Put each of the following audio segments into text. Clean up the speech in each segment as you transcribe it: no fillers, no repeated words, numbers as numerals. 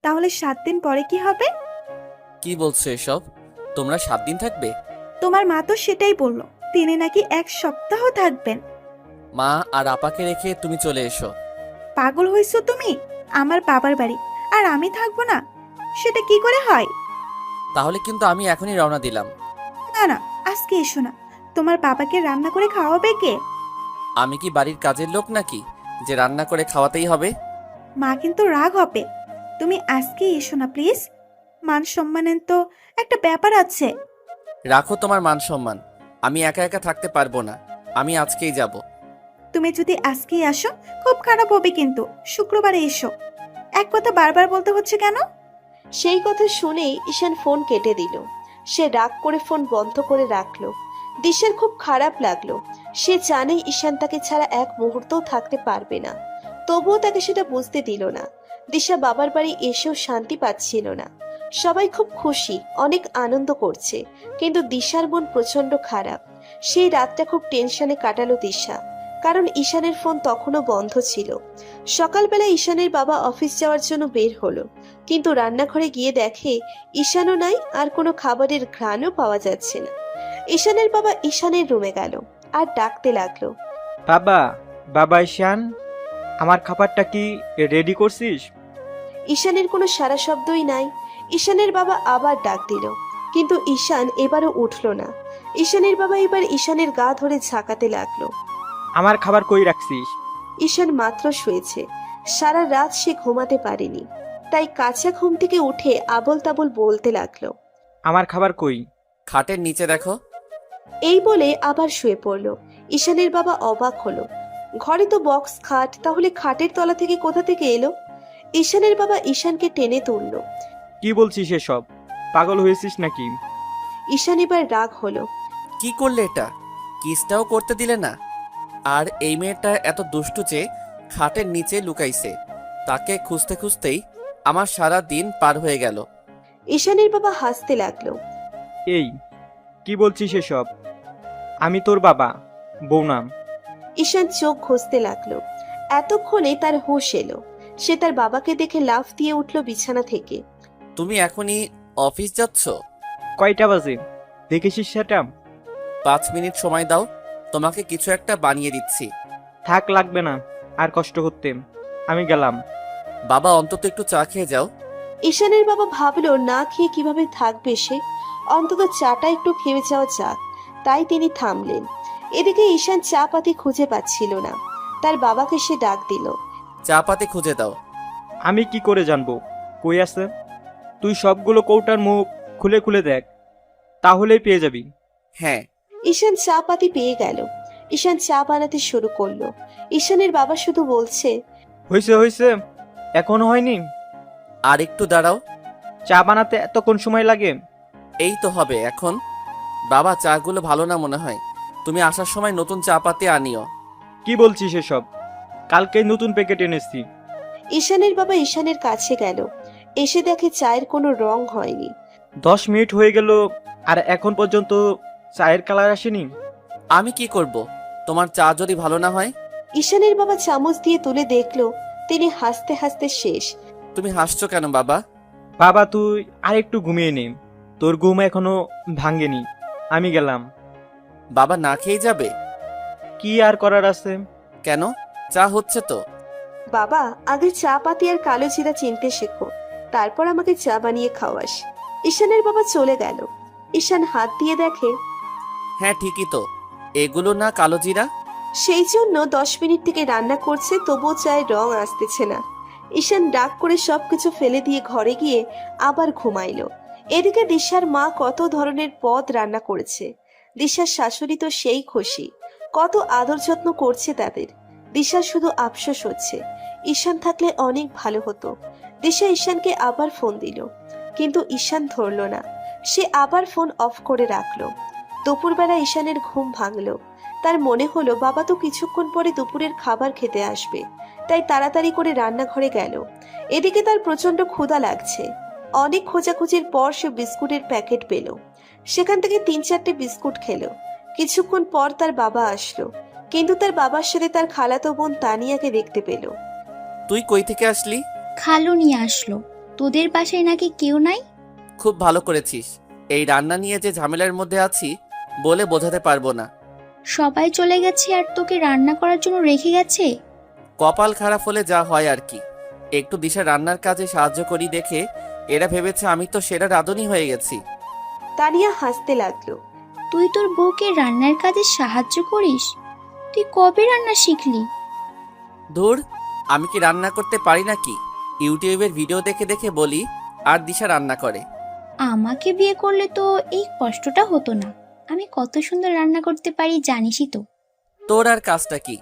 তাহলে 7 দিন পরে কি হবে? কি বলছো এসব? তোমরা 7 দিন থাকবে? তোমার মা তো সেটাই বললো, তিনি নাকি 1 সপ্তাহ থাকবেন। মা আর আপাকে রেখে তুমি চলে এসো। পাগল হইছো তুমি? আমার বাবার বাড়ি, আর আমি থাকবো না? সেটা কি করে হয়? তাহলে কিন্তু আমি এখনই রওনা দিলাম। না না, আজকে এসো না। তোমার বাবাকে রান্না করে খাওয়াবে কে? আমি কি বাড়ির কাজের লোক নাকি যে রান্না করে খাওয়াতেই হবে? মা কিন্তু রাগ হবে। তুমি আজকে এসো না প্লিজ। মান সম্মানের তো একটা ব্যাপার আছে। রাখো তোমার মান সম্মান। আমি একা একা থাকতে পারবো না। আমি আজকেই যাব। তুমি যদি আজকেই আসো, খুব খারাপ হবে কিন্তু। শুক্রবারে এসো। এক কথা বারবার বলতে হচ্ছে কেন? সেই কথা শুনেই ঈশান ফোন কেটে দিল। সে রাগ করে ফোন বন্ধ করে রাখলো। দিশার খুব খারাপ লাগলো। সে জানে ঈশান তাকে ছাড়া এক মুহূর্তও থাকতে পারবে না, তবুও তাকে সেটা বুঝতে দিল না। দিশা বাবার বাড়ি এসেও শান্তি পাচ্ছিল না। সবাই খুব খুশি, অনেক আনন্দ করছে, কিন্তু দিশার মন প্রচন্ড খারাপ। সেই রাতটা খুব টেনশনে কাটালো দিশা, কারণ ঈশানের ফোন তখনও বন্ধ ছিল। সকালবেলা ঈশানের বাবা অফিস যাওয়ার জন্য বের হলো, কিন্তু রান্নাঘরে গিয়ে দেখে ঈশানও নাই, আর কোনো খাবারের ঘ্রাণও পাওয়া যাচ্ছে না। ঈশানের বাবা ঈশানের রুমে গেল আর ডাকতে লাগলো, বাবা, বাবা ঈশান, আমার খাবারটা কি রেডি করছিস? ঈশানের কোনো সাড়া শব্দই নাই। ঈশানের বাবা আবার ডাক দিল, কিন্তু ঈশান এবারও উঠল না। ঈশানের বাবা এবার ঈশানের গা ধরে ঝাঁকাতে লাগলো। আমার খাবার কই রাখছিস? ঈশান মাত্র শুয়েছে, সারা রাত সে ঘুমাতে পারেনি, তাই কাঁচা ঘুম থেকে উঠে আবল তাবল বলতে লাগলো। আমার খাবার কই? খাটের নিচে দেখো। এই বলে আবার শুয়ে পড়ল। ঈশানের বাবা অবাক হলো, ঘরে তো বক্স খাট, তাহলে খাটের তলা থেকে কোথা থেকে এলো? ঈশানের বাবা ঈশানকে টেনে তুলল। কি বলছিস এসব? পাগল হয়েছিস নাকি? ঈশান এবার রাগ হলো। কি করলে এটা? কিসটাও করতে দিলে না। আর এই মেয়েটা এত দুষ্টু যে খাটের নিচে লুকাইছে। তাকে খুঁজতে খুঁজতেই আমার সারা দিন পার হয়ে গেল। ঈশানের বাবা হাসতে লাগলো। এই, কি বলছিস এসব? আমি তোর বাবা, বউ না। ঈশান চোখ ঘষতে লাগলো। এতক্ষণে তার হুঁশ এলো। সে তার বাবাকে দেখে লাফ দিয়ে উঠল বিছানা থেকে। তুমি এখনই অফিস যাচ্ছ? কয়টা বাজে দেখেছিস সেটা? 5 মিনিট সময় দাও, তোমাকে কিছু একটা বানিয়ে দিচ্ছি। থাক, লাগবে না আর কষ্ট করতে, আমি গেলাম। বাবা অন্তত একটু চা খেয়ে যাও। ঈশানের বাবা ভাবলো না খেয়ে কিভাবে থাকবে সে, অন্তত চাটা একটু খেয়ে যাওয়া যাক। তাই তিনি থামলেন। এদিকে ঈশান চা পাতি খুঁজে পাচ্ছিল না। তার বাবাকে সে ডাক দিল। চা পাতে খুঁজে দাও। আমি কি করে জানবো কই আছে? তুই সবগুলো কৌটার মুখ খুলে খুলে দেখ, তাহলেই পেয়ে যাবি। হ্যাঁ। ঈশান চা পাতি পেয়ে গেল। ঈশান চা বানাতে শুরু করলো। ঈশানের বাবা শুধু বলছে, হয়েছে হয়েছে, এখনো হয়নি? আর একটু দাঁড়াও। চা বানাতে এতক্ষণ সময় লাগে? এই তো হবে এখন। বাবা, চাগুলো ভালো না মনে হয়। তুমি আসার সময় নতুন চা পাতি আনিও। কি বলছিস এসব? কালকেই নতুন প্যাকেট এনেছি। ঈশানের বাবা ঈশানের কাছে গেল। এসে দেখে চায়ের কোনো রং হয়নি। 10 মিনিট হয়ে গেল আর এখন পর্যন্ত চায়ের কালার আসেনি। আমি কি করব? তোমার চা যদি ভালো না হয়? ঈশানের বাবা চামচ দিয়ে তুলে দেখলো তিনি হাসতে হাসতে শেষ। তুমি হাসছো কেন বাবা? বাবা, তুই আর একটু ঘুমিয়ে নে, তোর ঘুম এখনো ভাঙেনি। আমি গেলাম। বাবা না খেয়ে যাবে? কি আর করার আছে? কেন? চা হচ্ছে তো। বাবা, আগে চা পাতি আর কালো জিরা চিনতে শেখো, তারপর আমাকে চা বানিয়ে খাওয়াস। ঈশানের বাবা চলে গেল। ঈশান হাত দিয়ে দেখে, হ্যাঁ ঠিকই তো, এগুলো না কালো জিরা? সেই জন্য 10 মিনিট থেকে রান্না করছে, তবুও চায়ের রং আসতেছে না। ঈশান ডাক করে সবকিছু ফেলে দিয়ে ঘরে গিয়ে আবার ঘুমাইলো। এদিকে দিশার মা কত ধরনের পদ রান্না করেছে। দিশার শাশুড়ি তো সেই খুশি, কত আদর যত্ন করছে তাদের। দিশার শুধু আফসোস হচ্ছে, ঈশান থাকলে অনেক ভালো হতো। দিশা ঈশানকে আবার ফোন দিল, কিন্তু ঈশান ধরলো না। সে আবার ফোন অফ করে রাখলো। দুপুরবেলা ঈশানের ঘুম ভাঙলো। তার মনে হলো বাবা তো কিছুক্ষণ পরে দুপুরের খাবার খেতে আসবে, তাই তাড়াতাড়ি করে রান্নাঘরে গেল। এদিকে তার প্রচন্ড ক্ষুধা লাগছে। অনেক খোঁজাখুঁজির পর সে বিস্কুটের প্যাকেট পেল। সেখান থেকে 3-4টে বিস্কুট খেলো। কিছুক্ষণ পর তার বাবা আসলো, কিন্তু তার বাবার সাথে তার খালাতো বোন তানিয়াকে দেখতে পেল। তুই কই থেকে আসলি? খালু নিয়ে আসলো। তোদের বাসায় নাকি কেউ নাই? খুব ভালো করেছিস। এই রান্না নিয়ে যে ঝামেলার মধ্যে আছি বলে বোঝাতে পারবো না। সবাই চলে গেছে আর তোকে রান্না করার জন্য রেখে গেছে? কপাল খারাপ হলে যা হয় আর কি। একটু দিশা রান্নার কাজে সাহায্য করি দেখে এরা ভেবেছে আমি তো সেরা রাঁধুনি হয়ে গেছি। তানিয়া হাসতে লাগলো। তুই তোর বউকে রান্নার কাজে সাহায্য করিস? তুই কবে রান্না শিখলি? ধুর, আমি কি রান্না করতে পারি নাকি? ইউটিউবের ভিডিও দেখে দেখে বলি আর দিশা রান্না করে। আমাকে বিয়ে করলে তো এই কষ্টটা হতো না। আমি কত সুন্দর রান্না করতে পারি জানিসই তো। তোর আর কাজটা কি?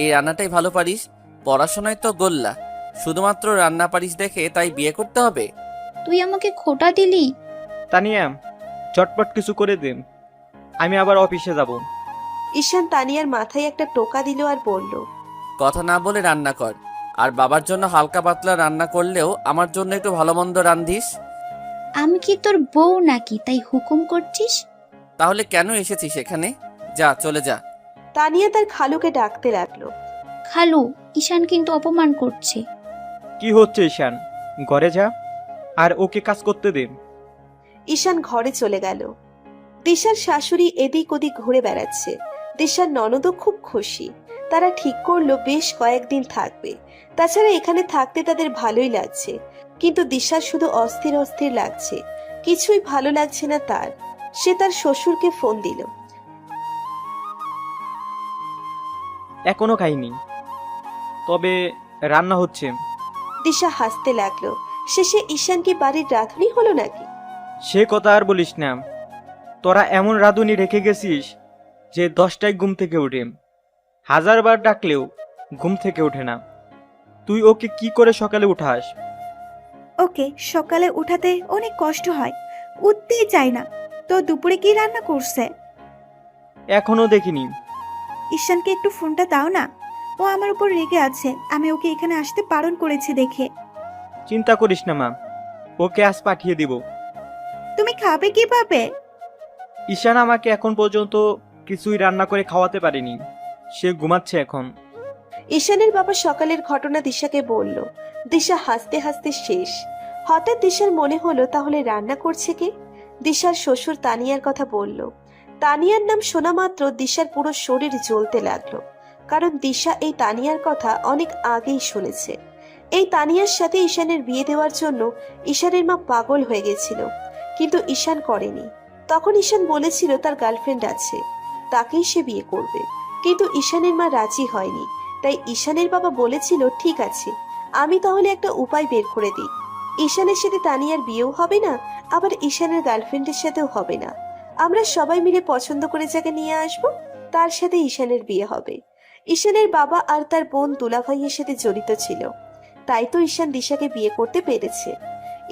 এই রান্নাটাই ভালো পারিস, পড়াশোনায় তো গোল্লা, শুধুমাত্র রান্না পারিস দেখে তাই বিয়ে করতে হবে? তুই আমাকে খোটা দিলি। তানিয়া, চটপট কিছু করে দিন, আমি আবার অফিসে যাব। ঈশান তানিয়ার মাথায় একটা টোকা দিল আর বলল, কথা না বলে রান্না কর। আর বাবার জন্য হালকা পাতলা রান্না করলেও আমার জন্য একটু ভালো মন্দ রান্ধিস। আমি কি তোর বউ নাকি তাই হুকুম করছিস? তাহলে কেন এসেছিস এখানে? যা, চলে যা। তানিয়া তার খালুকে ডাকতে লাগলো। খালু, ঈশান কিন্তু অপমান করছে। কি হচ্ছে ঈশান? ঘরে যা আর ওকে কাজ করতে দিন। ঈশান ঘরে চলে গেল। দিশার শাশুড়ি এদিক ওদিক ঘুরে বেড়াচ্ছে। দিশার ননদও খুব খুশি। তারা ঠিক করলো বেশ কয়েকদিন থাকবে। তাছাড়া এখানে থাকতে তাদের ভালোই লাগছে, কিন্তু দিশার শুধু অস্থির অস্থির লাগছে। কিছুই ভালো লাগছে না তার। সে তার শ্বশুরকে ফোন দিল। এখনো খাইনি, তবে রান্না হচ্ছে। দিশা হাসতে লাগলো। শেষে ঈশান কি বাড়ির রাঁধুনি হলো নাকি? সে কথা আর বলিস না। তোরা এমন রাঁধুনি রেখে গেছিস যে 10টায় ঘুম থেকে ওঠে, 1000বার ডাকলেও ঘুম থেকে ওঠে না। তুই ওকে কি করে সকালে উঠাস? ওকে সকালে উঠাতে অনেক কষ্ট হয়, উঠতেই চায় না। তো দুপুরে কি রান্না করছে? এখনো দেখিনি। ঈশানকে একটু ফোনটা দাও না, ও আমার উপর রেগে আছে। আমি ওকে এখানে আসতে বারণ করেছি দেখে। চিন্তা করিস না মা, ওকে আজ পাঠিয়ে দিব। তুমি খাবে কিভাবে? ঈশান আমাকে এখন পর্যন্ত কিছুই রান্না করে খাওয়াতে পারেনি, সে ঘুমাচ্ছে এখন। ঈশানের বাবা সকালের ঘটনা দিশাকে বলল। দিশা হাসতে হাসতে শেষ। হঠাৎ দিশার মনে হলো তাহলে রান্না করছে কে? দিশার শ্বশুর তানিয়ার কথা বলল। তানিয়ার নাম শোনা মাত্র দিশার পুরো শরীর জ্বলতে লাগলো, কারণ দিশা এই তানিয়ার কথা অনেক আগেই শুনেছে। এই তানিয়ার সাথে ঈশানের বিয়ে দেওয়ার জন্য ঈশানের মা পাগল হয়ে গেছিল, কিন্তু ঈশান করেনি। তখন ঈশান বলেছিল তার গার্লফ্রেন্ড আছে, তাকেই সে বিয়ে করবে, কিন্তু ঈশানের মা রাজি হয়নি। তাই ঈশানের বাবা বলেছিল ঠিক আছে, আমি তাহলে একটা উপায় বের করে দিই। ঈশানের সাথে তানিয়ার বিয়েও হবে না, আবার ঈশানের গার্লফ্রেন্ডের সাথেও হবে না। আমরা সবাই মিলে পছন্দ করে যাকে নিয়ে আসব, তার সাথে ঈশানের বিয়ে হবে। ঈশানের বাবা আর তার বোন দুলাভাইয়ের সাথে জড়িত ছিল, তাই তো ঈশান দিশাকে বিয়ে করতে পেরেছে।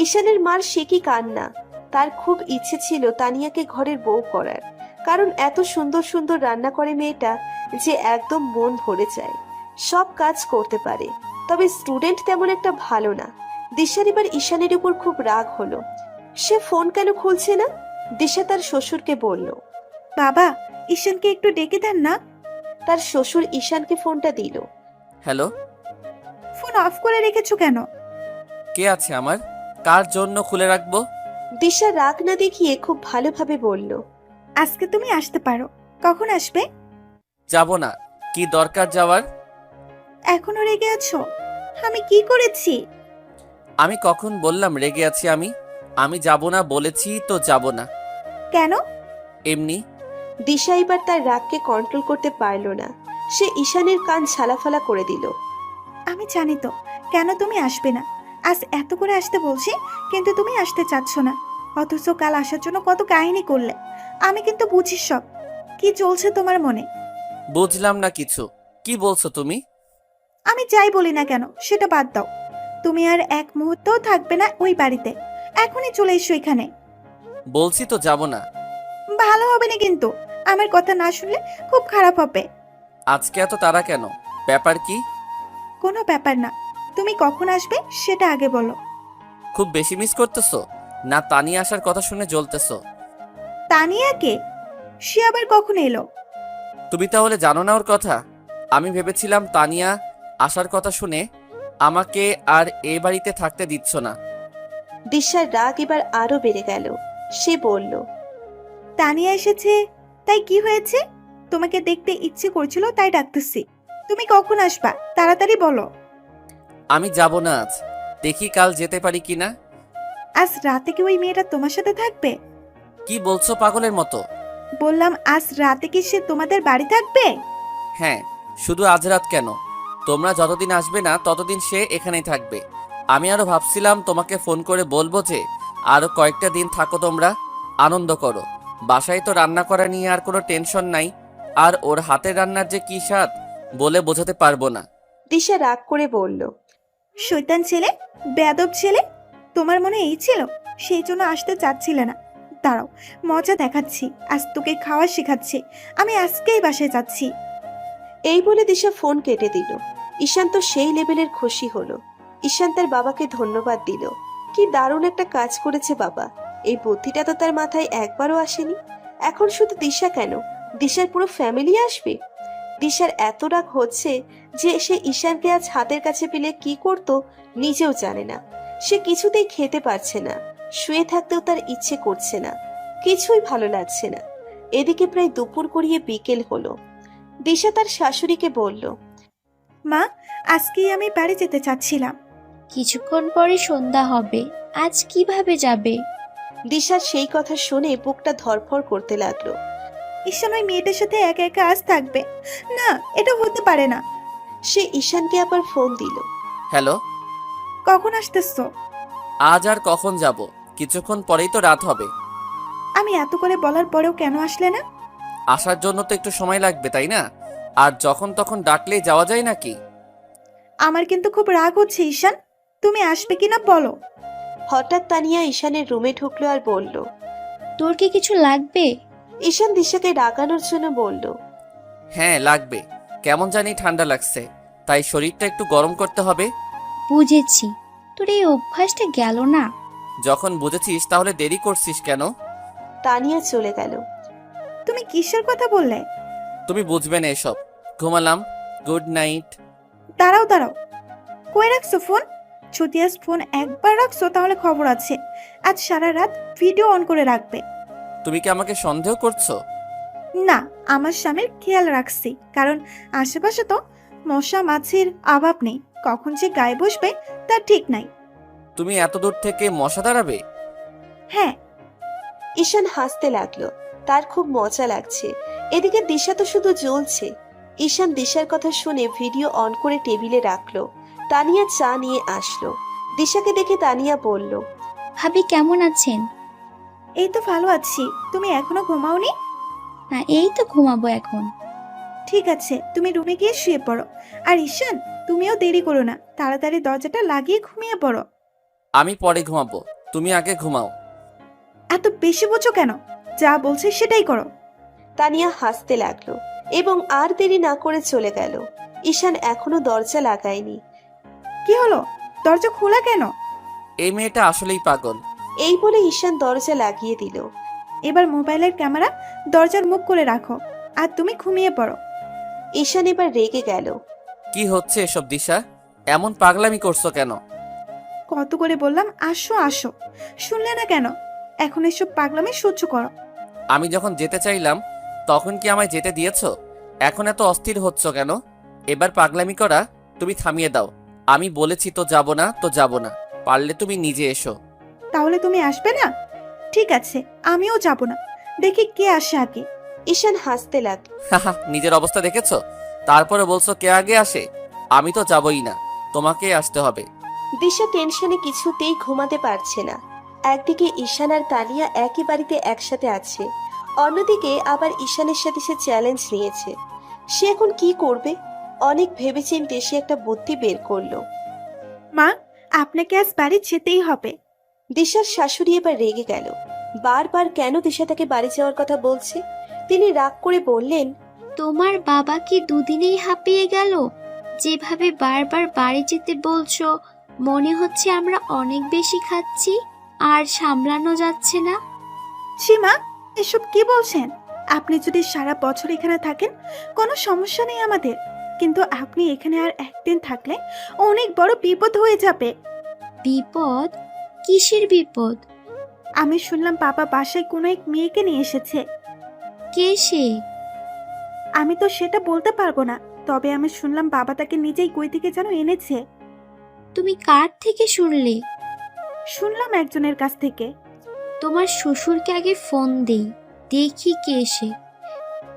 ঈশানের মার সে কি কান্না! তার খুব ইচ্ছে ছিল তানিয়াকে ঘরের বউ করার, কারণ এত সুন্দর সুন্দর রান্না করে মেয়েটা, যে একদম মন ভরে যায়, সব কাজ করতে পারে। তবে স্টুডেন্ট তেমন একটা ভালো না। দিশার এবার ঈশানের উপর খুব রাগ হলো। সে ফোন কেন খুলছে না? দিশা তার শ্বশুরকে বলল। বাবা, ঈশানকে একটু ডেকে দেন না। তার শ্বশুর ঈশানকে ফোনটা দিল। হ্যালো, ফোন অফ করে রেখেছো কেন? কে আছে আমার? কার জন্য খুলে রাখবো? দিশা রাগ না দেখিয়ে খুব ভালোভাবে বলল। আজকে তুমি আসতে পারো। কখন আসবে? যাব না। কি দরকার যাওয়ার? এখনো রেগে আছো? আমি কি করেছি? আমি কখন বললাম রেগে আছি? আমি যাব না বলেছি তো যাব না। কেন? এমনি। দিশা এবার তার রাগকে কন্ট্রোল করতে পারল না। সে ঈশানের কান ছালাফালা করে দিল। আমি জানি তো কেন তুমি আসবে না। আজ এত করে আসতে বলছি, কিন্তু তুমি আসতে চাচ্ছ না। অথচ কাল আসার জন্য কত কাহিনী করলে। আমি কিন্তু বুঝি সব। কি চলছে তোমার মনে? বুঝলাম না কিছু। কি বলছো তুমি? আমি যাই বলি না কেন সেটা বাদ দাও। তুমি আর এক মুহূর্তও থাকবে না ওই বাড়িতে। এখনই চলে এসো এখানে। বলছি তো যাব না। ভালো হবে না কিন্তু। আমার কথা না শুনলে খুব খারাপ হবে। আজকে এত তাড়া কেন? ব্যাপার কি? কোনো ব্যাপার না। তুমি কখন আসবে সেটা আগে বলো। খুব বেশি মিস করতেছো না তানিয়া আসার কথা শুনে জ্বলতেছো? তানিয়া কে? সে আবার কখন এলো? তুমি তাহলে জানো না ওর কথা? আমি ভেবেছিলাম তানিয়া আসার কথা শুনে আমাকে আর এ বাড়িতে থাকতে দিচ্ছ না, দিশার রাগ এবার আরো বেড়ে গেল। সে বলল, তানিয়া এসেছে, তাই কি হয়েছে? তোমাকে দেখতে ইচ্ছে করছিল তাই ডাকতেছি। তুমি কখন আসবা তাড়াতাড়ি বলো। আমি যাব না আজ, দেখি কাল যেতে পারি কিনা। আজ রাতে কি ওই মেয়েটা তোমার সাথে থাকবে? কি বলছো পাগলের মতো? বললাম আজ রাতে কি সে তোমাদের বাড়ি থাকবে? হ্যাঁ, শুধু আজ রাত কেন, তোমরা যতদিন আসবে না ততদিন সে এখানেই থাকবে। আমি আরো ভাবছিলাম তোমাকে ফোন করে বলবো যে আরো কয়েকটা দিন থাকো, তোমরা আনন্দ করো। বাসায় তো রান্না করা নিয়ে আর কোনো টেনশন নাই। আর ওর হাতের রান্নার যে কি স্বাদ বলে বোঝাতে পারবো না। দিশা রাগ করে বলল, শয়তান ছেলে, বেয়াদব ছেলে, তোমার মনে এই ছিল, সেই জন্য আসতে চাচ্ছিলে না। দাঁড়াও, মজা দেখাচ্ছি, আজ তোকে খাওয়া শেখাচ্ছি। আমি আজকেই বাসায় যাচ্ছি। এই বলে দিশা ফোন কেটে দিল। ঈশান তো সেই লেভেলের খুশি হলো। ঈশান তার বাবাকে ধন্যবাদ দিল। কি দারুণ একটা কাজ করেছে বাবা, এই বুদ্ধিটা তো তার মাথায় একবারও আসেনি। এখন শুধু দিশা কেন, দিশার পুরো ফ্যামিলি আসবে। দিশার এত রাগ হচ্ছে যে সে ঈশানকে আজ হাতের কাছে পেলে কি করত নিজেও জানে না। সে কিছুতেই খেতে পারছে না, শুয়ে থাকতেও তার ইচ্ছে করছে না, কিছুই ভালো লাগছে না। এদিকে প্রায় দুপুর গড়িয়ে বিকেল হলো। দিশা তার শাশুড়িকে বলল, মা, আজকেই আমি বাড়ি যেতে চাচ্ছিলাম। কিছুক্ষণ পরে সন্ধ্যা হবে, আজ কিভাবে যাবে? দিশার সেই কথা শুনে বুকটা ধড়ফড় করতে লাগলো। ঈশান ওই মেয়েটার সাথে একা একা আজ থাকবে না, এটা হতে পারে না। সে ঈশানকে আবার ফোন দিল। হ্যালো, কখন আসতেছো? আজ আর কখন যাব, কিছুক্ষণ পরেই তো রাত হবে। আমি এত করে বলার পরেও কেন আসলে না? আসার জন্য তো একটু সময় লাগবে, তাই না? আর যখন তখন ডাকলেই যাওয়া যায় নাকি? আমার কিন্তু খুব রাগ হচ্ছে ঈশান, তুমি আসবে কিনা বলো। হঠাৎ তানিয়া ঈশানের রুমে ঢুকলো আর বলল। তোর কি কিছু লাগবে? ঈশান দিশাকে রাগানোর জন্য বলল, হ্যাঁ লাগবে, কেমন জানি ঠান্ডা লাগছে, তাই শরীরটা একটু গরম করতে হবে। বুঝেছি, তোর এই অভ্যাসটা গেল না। যখন বুঝেছিস তাহলে দেরি করছিস কেন? তানিয়া চলে গেল। তুমি কিসের কথা বললে? তুমি বুঝবে না এসব। ঘুমালাম, গুড নাইট। দাঁড়াও দাঁড়াও, কই রাখছো ফোন? যদি আজ ফোন একবার রাখছো তাহলে খবর আছে, আজ সারা রাত ভিডিও অন করে রাখবে। তুমি কি আমাকে সন্দেহ করছো? না, আমার স্বামীর খেয়াল রাখছি, কারণ আশেপাশে তো মশা মাছির অভাব নেই, কখন যে গায়ে বসবে তার ঠিক নাই। তুমি এত দূর থেকে মশা দাঁড়াবে? হ্যাঁ। ঈশান হাসতে লাগলো, তার খুব মজা লাগছে। এদিকে দিশা তো শুধু জ্বলছে। ঈশান দিশার কথা শুনে ভিডিও অন করে টেবিলে রাখলো। তানিয়া চা নিয়ে আসলো। দিশাকে দেখে তানিয়া বলল, ভাবি কেমন আছেন? এই তো ভালো আছি, তুমি এখনো ঘুমাওনি? না, এই তো ঘুমাবো এখন। ঠিক আছে, তুমি রুমে গিয়ে শুয়ে পড়ো। আর ঈশান, তুমিও দেরি করো না, তাড়াতাড়ি দরজাটা লাগিয়ে ঘুমিয়ে পড়ো। আমি পরে ঘুমাবো, তুমি আগে ঘুমাও। এত বেশি বোঝো কেন? যা বলছে সেটাই করো। তানিয়া হাসতে লাগলো এবং আর দেরি না করে চলে গেল। ঈশান এখনো দরজা লাগায়নি। কি হলো, দরজা খোলা কেন? এই মেয়েটা আসলেই পাগল। এই বলে ঈশান দরজা লাগিয়ে দিল। এবার মোবাইলের ক্যামেরা দরজার মুখ করে রাখো, আর তুমি ঘুমিয়ে পড়ো। ঈশান এবার রেগে গেল। কি হচ্ছে এসব দিশা? এমন পাগলামি করছো কেন? কত করে বললাম আসো আসো, শুনলে না কেন? এখন এসব পাগলামি সহ্য করো। আমি যখন যেতে চাইলাম তখন কি আমায় যেতে দিয়েছো? এখন এত অস্থির হচ্ছ কেন? এবার পাগলামি করা তুমি থামিয়ে দাও। আমি বলেছি তো যাব না তো যাব না, পারলে তুমি নিজে এসো। তাহলে তুমি আসবে না? ঠিক আছে, আমিও যাব না, দেখি কে আসে আগে। ঈশান হাসতে লাগলো। হাহা, নিজের অবস্থা দেখেছো? তারপরে বলছো কে আগে আসে? আমি তো যাবই না, তোমাকেই আসতে হবে। দিশা টেনশনে কিছুতেই ঘুমাতে পারছে না। একদিকে ঈশান আর তানিয়া একই বাড়িতে একসাথে আছে, অন্যদিকে আবার ঈশানের সাথে সে চ্যালেঞ্জ নিয়েছে। সে এখন কি করবে? অনেক ভেবেচিন্তে সে একটা বুদ্ধি বের করলো। মা, আপনাকে আজ বাড়ি যেতেই হবে। দিশার শাশুড়ি এবার রেগে গেল। বারবার কেন দিশা তাকে বাড়ি যাওয়ার কথা বলছে। তিনি রাগ করে বললেন, তোমার বাবা কি দুদিনেই হাঁপিয়ে গেল? যেভাবে বারবার বাড়ি যেতে বলছো, মনে হচ্ছে আমরা অনেক বেশি খাচ্ছি আর সামলানো যাচ্ছে না। সীমা, এসব কি বলছেন? আপনি যদি সারা বছর এখানে থাকেন কোনো সমস্যা নেই আমাদের, কিন্তু আপনি এখানে আর একদিন থাকলে অনেক বড় বিপদ হয়ে যাবে। বিপদ? কিসের বিপদ? আমি শুনলাম বাবা বাসায় কোনো এক মেয়েকে নিয়ে এসেছে। কে সে? আমি তো সেটা বলতে পারবো না, তবে আমি শুনলাম বাবা তাকে নিজেই কই থেকে যেন এনেছে। তুমি কার থেকে শুনলে? শুনলাম একজনের কাছ থেকে। তোমার শ্বশুরকে আগে ফোন দেই, দেখি কে সে।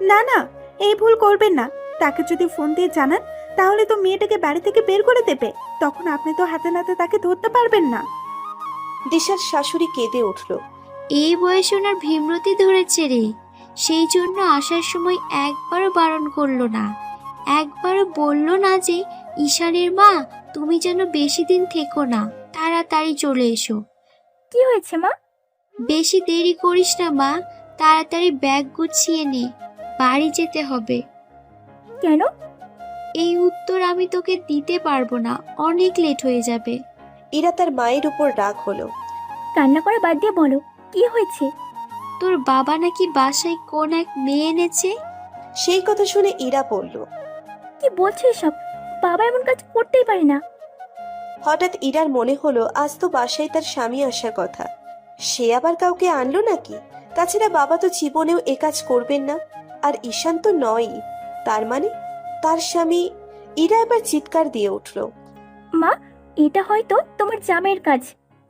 না না, এই ভুল করবেন না। তাকে যদি ফোন দিয়ে জানান তাহলে তো মেয়েটাকে বাড়ি থেকে বের করে দেবে। তখন আপনি তো হাতে নাতে তাকে ধরতে পারবেন না। দিশার শাশুড়ি কেঁদে উঠল। এই বয়সে ওনার ভীমরতি ধরেছে রে, সেই জন্য আসার সময় একবারও বারণ করলো না, একবারও বলল না যে ঈশানের মা তুমি যেন বেশি দিন থেকো না, তাড়াতাড়ি চলে এসো। কি হয়েছে মা? বেশি দেরি করিস না মা, তাড়াতাড়ি ব্যাগ গুছিয়ে নে, বাড়ি যেতে হবে। কেন? এই উত্তর আমি তোকে দিতে পারবো না, অনেক লেট হয়ে যাবে। ইরা তার মায়ের উপর রাগ হলো। কান্না করা বাদ দিয়ে বলো, কি হয়েছে? তোর বাবা নাকি বাসায় কোন এক মেয়ে এনেছে। সেই কথা শুনে ইরা বলল। কি বলছো এসব? বাবা এমন কাজ করতেই পারে না। হঠাৎ ইরার মনে হলো আজ তো বাসায় তার স্বামী আসার কথা, সে আবার কাউকে আনলো নাকি? তাছাড়া বাবা তো জীবনেও এ কাজ করবেন না, আর ঈশান তো নয়ই, তার মানে তার স্বামী। ইরা এবার চিৎকার দিয়ে উঠল। মা, এটা হয়তো তোমার জামাইয়ের কাজ।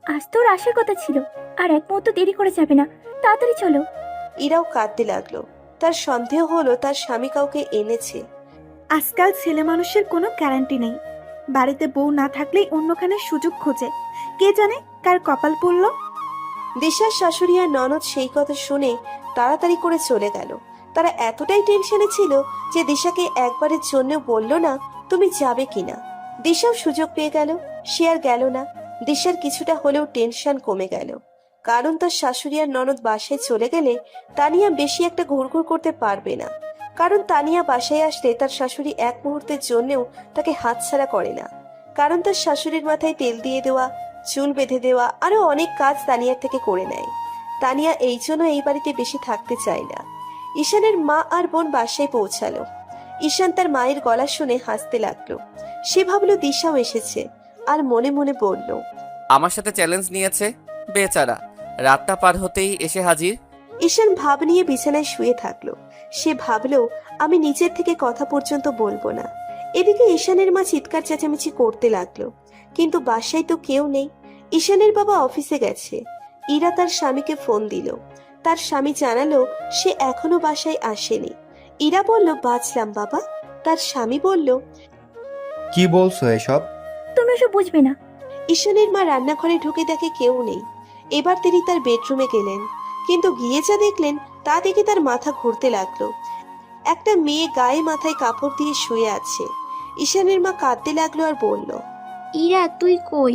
আজ তোর আসার কথা ছিল, আর এক মুহূর্ত দেরি করে যাবে না। তাড়াতাড়ি চলো। ইরাও কাঁদতে লাগলো। তার সন্দেহ হলো তার স্বামী কাউকে এনেছে। আজকাল ছেলে মানুষের কোনো গ্যারান্টি নেই। বাড়িতে বউ না থাকলেই অন্যখানে সুযোগ খোঁজে। কে জানে কার কপাল পড়লো। দিশার শাশুড়ি আর ননদ সেই কথা শুনে তাড়াতাড়ি করে চলে গেল। তারা এতটাই টেনশনে ছিল যে দিশাকে একবারের জন্য বলল না তুমি যাবে কিনা। দিশাও সুযোগ পেয়ে গেল, সে আর গেল না। দিশার কিছুটা হলেও টেনশন কমে গেল, কারণ তার শাশুড়ি আর ননদ বাসায় চলে গেলে তানিয়া বেশি একটা ঘুরঘুর করতে পারবে না। কারণ তানিয়া বাসায় আসলে তার শাশুড়ি এক মুহূর্তের জন্যও তাকে হাতছাড়া করে না। কারণ তার শাশুড়ির মাথায় তেল দিয়ে দেওয়া, চুল বেঁধে দেওয়া, আরো অনেক কাজ তানিয়ার থেকে করে নেয়। তানিয়া এই জন্য এই বাড়িতে বেশি থাকতে চায় না। ঈশানের মা আর বোন বাসায় পৌঁছালো। ঈশান তার মায়ের গলা শুনে হাসতে লাগলো। সে ভাবলো দিশাও এসেছে, আর মনে মনে বলল, আমার সাথে চ্যালেঞ্জ নিয়েছে, বেচারা রাতটা পার হতেই এসে হাজির। ঈশান ভাব নিয়ে বিছানায় শুয়ে থাকলো। সে ভাবলো আমি নিচের থেকে কথা পর্যন্ত বলবো না। এদিকে ঈশানের মা চিৎকার চেঁচামেচি করতে লাগলো, কিন্তু বাসায় তো কেউ নেই। ঈশানের বাবা অফিসে গেছে। ইরা তার স্বামীকে ফোন দিল। তার স্বামী জানালো সে এখনো বাসায় আসেনি। ইরা বলল বাঁচলাম বাবা। তার স্বামী বলল, কি বলছো এসব? তুমি এসব বুঝবে না। ঈশানের মা রান্নাঘরে ঢুকে দেখে কেউ নেই। এবার তিনি তার বেডরুমে গেলেন, কিন্তু গিয়ে যা দেখলেন তা দেখে তার মাথা ঘুরতে লাগলো। একটা মেয়ে গায়ে মাথায় কাপড় দিয়ে শুয়ে আছে। ঈশানের মা কাঁদতে লাগলো আর বলল, ইরা তুই কই?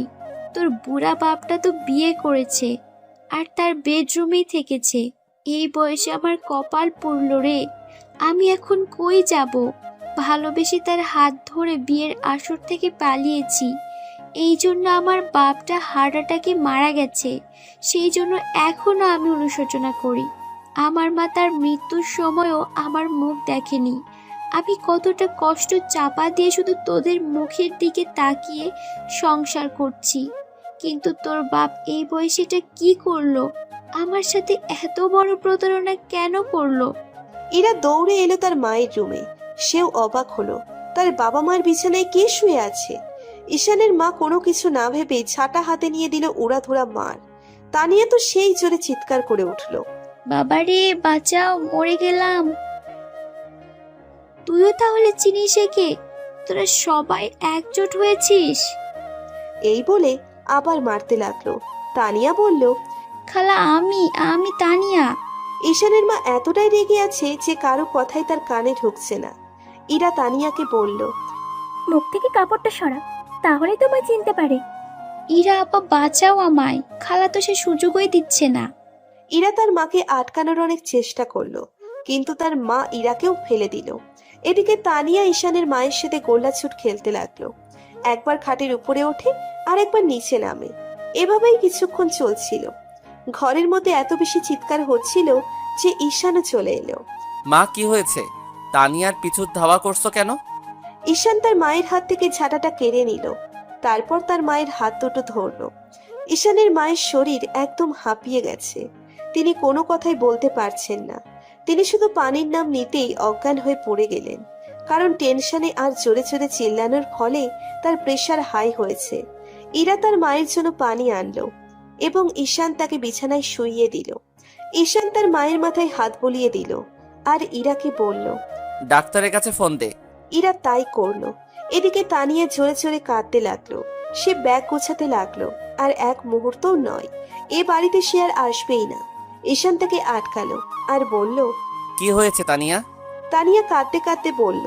তোর বুড়া বাপটা তো বিয়ে করেছে আর তার বেডরুমেই থেকেছে। এই বয়সে আমার কপাল পুড়ল রে, আমি এখন কই যাব? ভালোবেসে তার হাত ধরে বিয়ের আসর থেকে পালিয়েছি, এই জন্য আমার বাপটা হার্ট অ্যাটাকে মারা গেছে। সেই জন্য এখনো আমি অনুশোচনা করি। আমার মা তার মৃত্যুর সময়ও আমার মুখ দেখেনি। আমি কতটা কষ্ট চাপা দিয়ে শুধু তোদের মুখের দিকে তাকিয়ে সংসার করছি, কিন্তু তোর বাপ এই বয়সে এটা কি করলো? আমার সাথে এত বড় প্রতারণা কেন করলো? ইরা দৌড়ে এলো তার মায়ের রুমে। সেও অবাক হলো, তার বাবা মার বিছানায় কে শুয়ে আছে। ঈশানের মা কোনো কিছু না ভেবে ছাতা হাতে নিয়ে দিল উড়াধুরা মার। তানিয়া তো সেই জোরে চিৎকার করে উঠল, বাবারে বাঁচাও, মরে গেলাম। তুইও তাহলে চিনিস একে? তোরা সবাই একজোট হয়েছিস? এই বলে আবার মারতে লাগলো। তানিয়া বলল, খালা আমি তানিয়া। ঈশানের মা এতটাই রেগে আছে যে কারো কথাই তার কানে ঢুকছে না। ইরা তানিয়াকে বলল, মুখ থেকে কাপড়টা সরা, তাহলে তোমায় চিনতে পারে। ইরা আপা বাঁচাও আমায়, খালা তো সে সুযোগই দিচ্ছে না। ইরা তার মাকে আটকানোর অনেক চেষ্টা করলো, কিন্তু তার মা ইরাকেও ফেলে দিল। এদিকে তানিয়া ঈশানের মায়ের সাথে গোল্লাছুট খেলতে লাগলো। একবার খাটের উপরে ওঠে আর একবার নিচে নামে। এভাবেই কিছুক্ষণ চলছিল। ঘরের মধ্যে এত বেশি চিৎকার হচ্ছিল যে ঈশানও চলে এলো। মা কি হয়েছে? তানিয়ার পিছু ধাওয়া করছো কেন? ঈশান তার মায়ের হাত থেকে ঝাঁটাটা কেড়ে নিল, তারপর তার মায়ের হাত দুটো ধরলো। ঈশানের মায়ের শরীর একদম হাঁপিয়ে গেছে। তিনি কোনো কথাই বলতে পারছেন না। তিনি শুধু পানির নাম নিতেই অজ্ঞান হয়ে পড়ে গেলেন, কারণ টেনশনে আর জোরে জোরে চিল্লানোর ফলে তার প্রেশার হাই হয়েছে। ইরা তার মায়ের জন্য পানি আনলো এবং ঈশান তাকে বিছানায় শুইয়ে দিল। ঈশান তার মায়ের মাথায় হাত বুলিয়ে দিল আর ইরাকে বলল, ডাক্তারের কাছে ফোন দে। ইরা তাই করলো। এদিকে তানিয়া জোরে জোরে কাঁদতে লাগলো। সে ব্যাগ গোছাতে লাগলো, আর এক মুহূর্তও নয়, এ বাড়িতে সে আর আসবেই না। ঈশান তাকে আটকালো আর বলল, কি হয়েছে তানিয়া? তানিয়া কাঁদতে কাঁদতে বলল,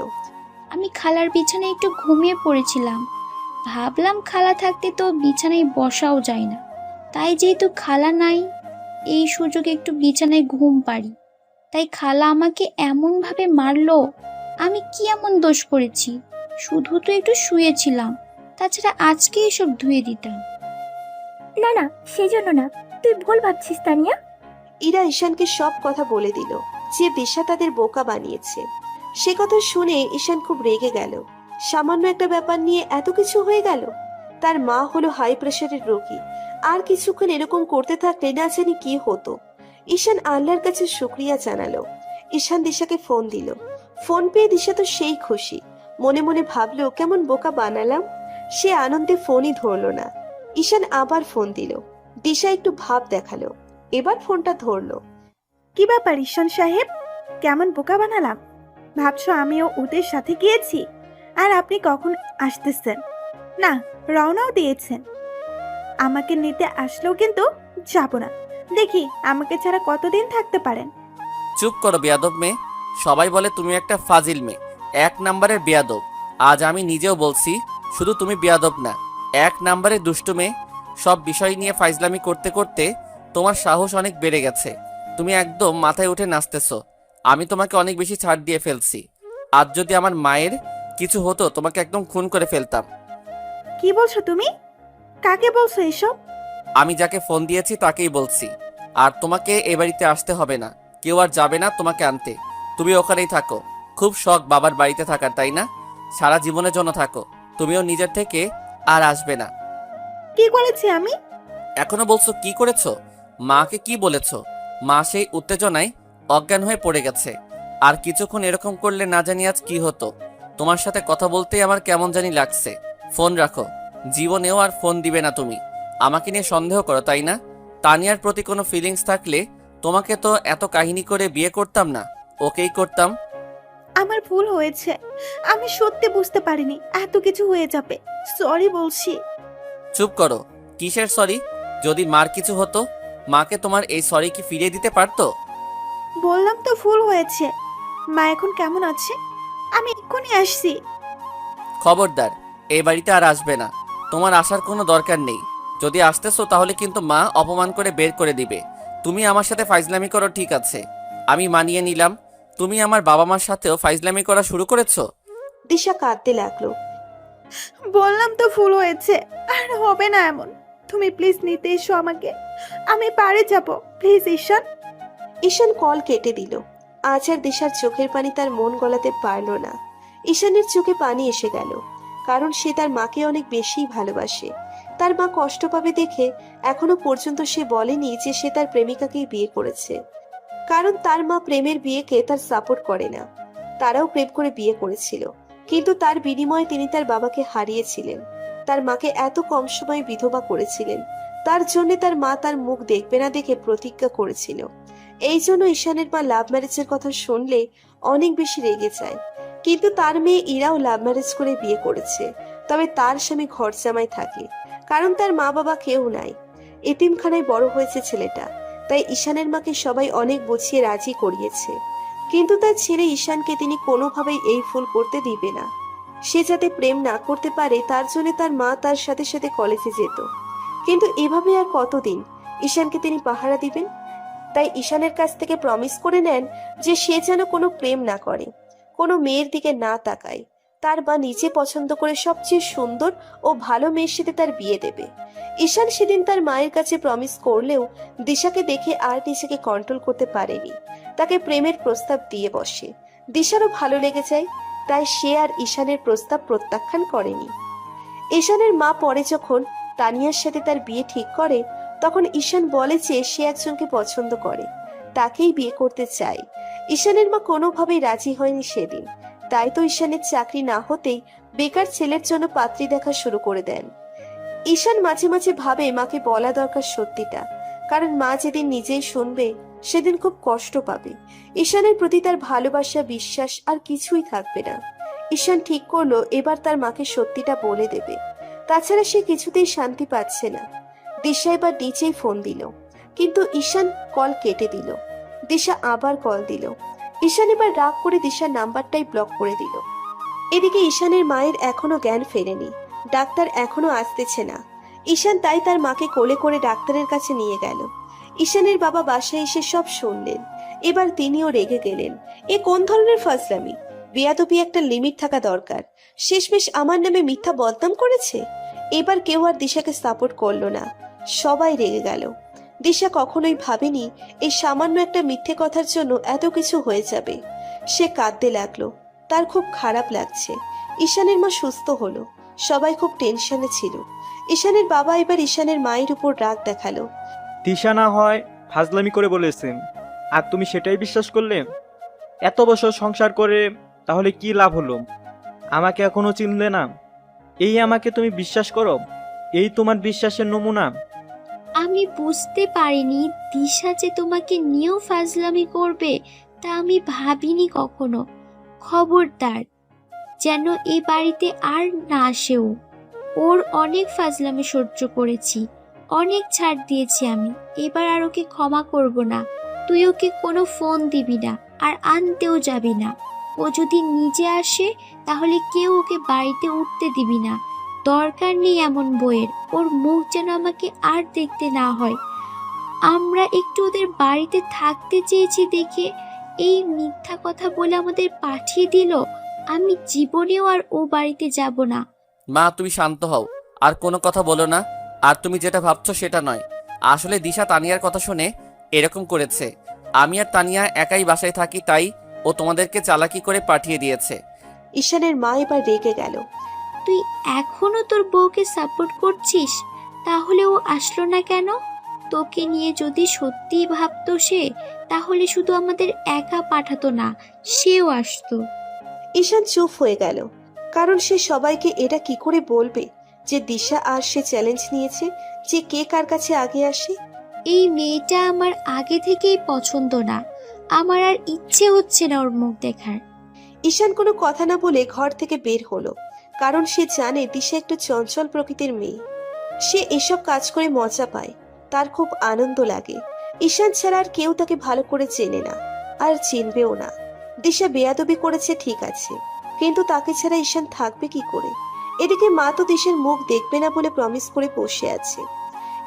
আমি খালার বিছানায় একটু ঘুমিয়ে পড়েছিলাম। ভাবলাম খালা থাকতে তো বিছানায় বসাও যায় না, তাই যেহেতু খালা নাই, এই সুযোগে একটু বিছানায় ঘুম পাড়ি। তাই খালা আমাকে এমনভাবে মারলো। আমি কি এমন দোষ করেছি? শুধু তো একটু শুয়েছিলাম, তাছাড়া আজকে এসব ধুয়ে দিতাম। না না, সেজন্য না, তুই ভুল ভাবছিস তানিয়া। ইরা ঈশানকে সব কথা বলে দিল যে দিশা তাদের বোকা বানিয়েছে। সে কথা শুনে ঈশান খুব রেগে গেল। সামান্য একটা ব্যাপার নিয়ে এত কিছু হয়ে গেল। তার মা হলো হাই প্রেশারের রোগী, আর কিছুক্ষণ এরকম করতে থাকলে না জানি কি হতো। ঈশান আল্লাহর কাছে শুক্রিয়া জানালো। ঈশান দিশাকে ফোন দিল। ফোন পেয়ে দিশা তো সেই খুশি, মনে মনে ভাবলো কেমন বোকা বানালাম। সে আনন্দে ফোনই ধরলো না। ঈশান আবার ফোন দিল। দিশা একটু ভাব দেখালো, এবার ফোনটা ধরলো। কি ব্যাপার ঈশান সাহেব, কেমন বোকা বানালাম? ভাবছো আমিও ওদের সাথে গিয়েছি আর আপনি কখন আসতেছেন? না, রওনাও দিয়েছেন। আমাকে নিতে আসলেও কিন্তু যাব না। দেখি আমাকে ছাড়া কতদিন থাকতে পারেন। চুপ করো বেয়াদব মেয়ে। সবাই বলে তুমি একটা ফাজিল মেয়ে, 1 নাম্বারের বেয়াদব। আজ আমি নিজেও বলছি, শুধু তুমি বেয়াদব না, 1 নাম্বারের দুষ্টু মেয়ে। সব বিষয় নিয়ে ফাইজলামি করতে করতে তোমার সাহস অনেক বেড়ে গেছে। তুমি একদম মাথায় উঠে নাচতেছো। আমি তোমাকে অনেক বেশি ছাড় দিয়ে ফেলছি। আজ যদি আমার মায়ের কিছু হতো, তোমাকে একদম খুন করে ফেলতাম। কি বলছো তুমি? কাকে বলছো এসব? আমি যাকে ফোন দিয়েছি তাকেই বলছি। আর তোমাকে এ বাড়িতে আসতে হবে না, কেউ আর যাবে না তোমাকে আনতে। তুমি ওখানেই থাকো। খুব শখ বাবার বাড়িতে থাকার, তাই না? সারা জীবনের জন্য থাকো। তুমিও নিজের থেকে আর আসবে না। কি করেছি আমি? এখনো বলছো কি করেছো? মাকে কি বলেছো? মা সেই উত্তেজনায় অজ্ঞান হয়ে পড়ে গেছে। আর কিছুক্ষণ এরকম করলে না জানি আজ কি হতো। তোমার সাথে কথা বলতেই আমার কেমন জানি লাগছে। ফোন রাখো। জীবনেও আর ফোন দিবে না তুমি। আমাকে নিয়ে সন্দেহ করো, তাই না? তানিয়ার প্রতি কোনো ফিলিংস থাকলে তোমাকে তো এত কাহিনী করে বিয়ে করতাম না, ওকেই করতাম। আমার ভুল হয়েছে, আমি সত্যি বুঝতে পারিনি এত কিছু হয়ে যাবে। সরি বলছি। চুপ করো। কিসের সরি? যদি মার কিছু হতো, মাকে তোমার এই সরি কি ফিরিয়ে দিতে পারতো? বললাম তো ভুল হয়েছে। মা এখন কেমন আছে? আমি এক্ষুনি আসছি। খবরদার, এই বাড়িতে আর আসবে না। তোমার আসার কোনো দরকার নেই। যদি আসতেছো তাহলে কিন্তু মা অপমান করে বের করে দিবে। তুমি আমার সাথে ফাইজলামি করো, ঠিক আছে, আমি মানিয়ে নিলাম। তুমি আমার বাবা মার সাথেও ফাইজলামি করা শুরু করেছো। দিশা কাঁদতে লাগলো। বললাম তো ভুল হয়েছে, আর হবে না এমন। তুমি প্লিজ নিতে এসো আমাকে, আমি বাড়ি যাব প্লিজ ঈশান। ঈশান কল কেটে দিল। আজ আর দিশার চোখের পানি তার মন গলাতে পারল না। ঈশানের চোখে পানি এসে গেল, কারণ সে তার মাকে অনেক বেশিই ভালোবাসে। তার মা কষ্ট পাবে দেখে এখনো পর্যন্ত সে বলেনি যে সে তার প্রেমিকাকেই বিয়ে করেছে, কারণ তার মা প্রেমের বিয়েকে তার সাপোর্ট করে না। তারাও প্রেম করে বিয়ে করেছিল, কিন্তু তার বিনিময়ে তিনি তার বাবাকে হারিয়েছিলেন। তার মাকে এত কম সময়ে বিধবা করেছিলেন। তার জন্য তার মা তার মুখ দেখবে না দেখে প্রতিজ্ঞা করেছিল। এই জন্য ঈশানের মা লাভ ম্যারেজের কথা শুনলে অনেক বেশি রেগে যায়। কিন্তু তার মেয়ে ইরাও লাভ ম্যারেজ করে বিয়ে করেছে, তবে তার স্বামী ঘর জামাই থাকে, কারণ তার মা বাবা কেউ নাই। এতিমখানায় বড় হয়েছে ছেলেটা, তাই ঈশানের মাকে সবাই অনেক বুঝিয়ে রাজি করিয়েছে। কিন্তু তার ছেলে ঈশানকে তিনি কোনোভাবেই এই ভুল করতে দিবে না। সে যাতে প্রেম না করতে পারে তার জন্য তার মা তার সাথে সাথে কলেজে যেত। কিন্তু এভাবে আর কতদিন ঈশানকে তিনি পাহারা দিবেন? তাই ঈশানের কাছ থেকে প্রমিস করে নেন যে সে যেন কোনো প্রেম না করে, কোনো মেয়ের দিকে না তাকায়। তার বা নিজে পছন্দ করে সবচেয়ে সুন্দর ও ভালো মেয়ের সাথে তার বিয়ে দেবে। ঈশান সেদিন তার মায়ের কাছে প্রমিস করলেও দিশাকে দেখে আর নিজেকে কন্ট্রোল করতে পারেনি। তাকে প্রেমের প্রস্তাব দিয়ে বসে। দিশারও ভালো লেগে যায়, তাই সে আর ঈশানের প্রস্তাব প্রত্যাখ্যান করেনি। ঈশানের মা পরে যখন তানিয়ার সাথে তার বিয়ে ঠিক করে, তখন ঈশান বলে যে সে একজনকে পছন্দ করে, তাকেই বিয়ে করতে চায়। ঈশানের মা কোনোভাবেই রাজি হয়নি সেদিন। তাই তো ঈশানের চাকরি না হতেই বেকার ছেলের জন্য পাত্রী দেখা শুরু করে দেন। ঈশান মাঝে মাঝে ভাবে মাকে বলা দরকার সত্যিটা, কারণ মা যেদিন নিজেই শুনবে সেদিন খুব কষ্ট পাবে। ঈশানের প্রতি তার ভালোবাসা, বিশ্বাস আর কিছুই থাকবে না। ঈশান ঠিক করলো এবার তার মাকে সত্যিটা বলে দেবে। তাছাড়া সে কিছুতেই শান্তি পাচ্ছে না। দিশা এবার নিচেই ফোন দিল, কিন্তু ঈশান কল কেটে দিল। দিশা আবার কল দিল। ঈশান এবার রাগ করে দিশার নাম্বারটাই ব্লক করে দিল। এদিকে ঈশানের মায়ের এখনো জ্ঞান ফেরেনি, ডাক্তার এখনো আসতেছে না। ঈশান তাই তার মাকে কোলে করে ডাক্তারের কাছে নিয়ে গেল। ঈশানের বাবা বাসায় এসে সব শুনলেন। এবার তিনিও রেগে গেলেন। এ কোন ধরনের ফাজলামি? বেয়াদবি একটা লিমিট থাকা দরকার। শেষমেশ আমার নামে মিথ্যা বদনাম করেছে। এবার কেউ আর দিশাকে সাপোর্ট করলো না, সবাই রেগে গেল। দিশা কখনোই ভাবেনি এই সামান্য একটা মিথ্যে কথার জন্য এত কিছু হয়ে যাবে। সে কাঁদতে লাগলো, তার খুব খারাপ লাগছে। ঈশানের মা সুস্থ হলো, সবাই খুব টেনশনে ছিল। ঈশানের বাবা এবার ঈশানের মায়ের উপর রাগ দেখালো। দিশা না হয় ফাজলামি করে বলেছেন, আর তুমি সেটাই বিশ্বাস করলে? এত বছর সংসার করে তাহলে কি লাভ হলো? আমাকে এখনো চিনলে না? এই আমাকে তুমি বিশ্বাস করো? এই তোমার বিশ্বাসের নমুনা? আমি বুঝতে পারিনি দিশা যে তোমাকে নিয়েও ফাজলামি করবে, তা আমি ভাবিনি কখনো। খবরদার যেন এই বাড়িতে আর না আসেও। ওর অনেক ফাজলামি সহ্য করেছি, অনেক ছাড় দিয়েছি আমি। এবার আর ওকে ক্ষমা করব না। তুই ওকে কোনো ফোন দিবি না, আর আনতেও যাবি না। ও যদি নিজে আসে তাহলে কেউ ওকে বাড়িতে উঠতে দিবি না। দরকার নেই এমন বইয়ের। ওর মুখ যেন আমাকে আর দেখতে না হয়। আমরা একটু ওদের বাড়িতে থাকতে চেয়েছি দেখে এই মিথ্যা কথা বলে আমাদের পাঠিয়ে দিল। আমি জীবনেও আর ও বাড়িতে যাব না। মা তুমি শান্ত হও, আর কোনো কথা বলো না। আর তুমি যেটা ভাবছো সেটা নয়। আসলে দিশা তানিয়ার কথা শুনে এরকম করেছে। আমি আর তানিয়া একাই বাসায় থাকি, তাই ও তোমাদেরকে চালাকি করে পাঠিয়ে দিয়েছে। ঈশানের মা এবার রেগে গেল। তুই এখনো তোর বউকে সাপোর্ট করছিস? তাহলে ও আসলো না কেন? তোকে নিয়ে যদি সত্যিই ভাবতো সে, তাহলে শুধু আমাদের একা পাঠাতো না, সেও আসতো। ঈশান চুপ হয়ে গেল, কারণ সে সবাইকে এটা কি করে বলবে যে দিশা আর সে চ্যালেঞ্জ নিয়েছে যে কে কার কাছে আগে আসে। এই মেয়েটা আমার আগে থেকেই পছন্দ না। আমার আর ইচ্ছে হচ্ছে না ওর মুখ দেখার। ঈশান কোনো কথা না বলে ঘর থেকে বের হলো, কারণ সে জানে দিশা একটু চঞ্চল প্রকৃতির মেয়ে। সে এসব কাজ করে মজা পায়, তার খুব আনন্দ লাগে। ঈশান ছাড়া আর কেউ তাকে ভালো করে চেনে না, আর চিনবেও না। দিশা বেয়াদবি করেছে ঠিক আছে, কিন্তু তাকে ছাড়া ঈশান থাকবে কি করে? এদিকে মা তো দিশার মুখ দেখবে না বলে প্রমিস করে বসে আছে।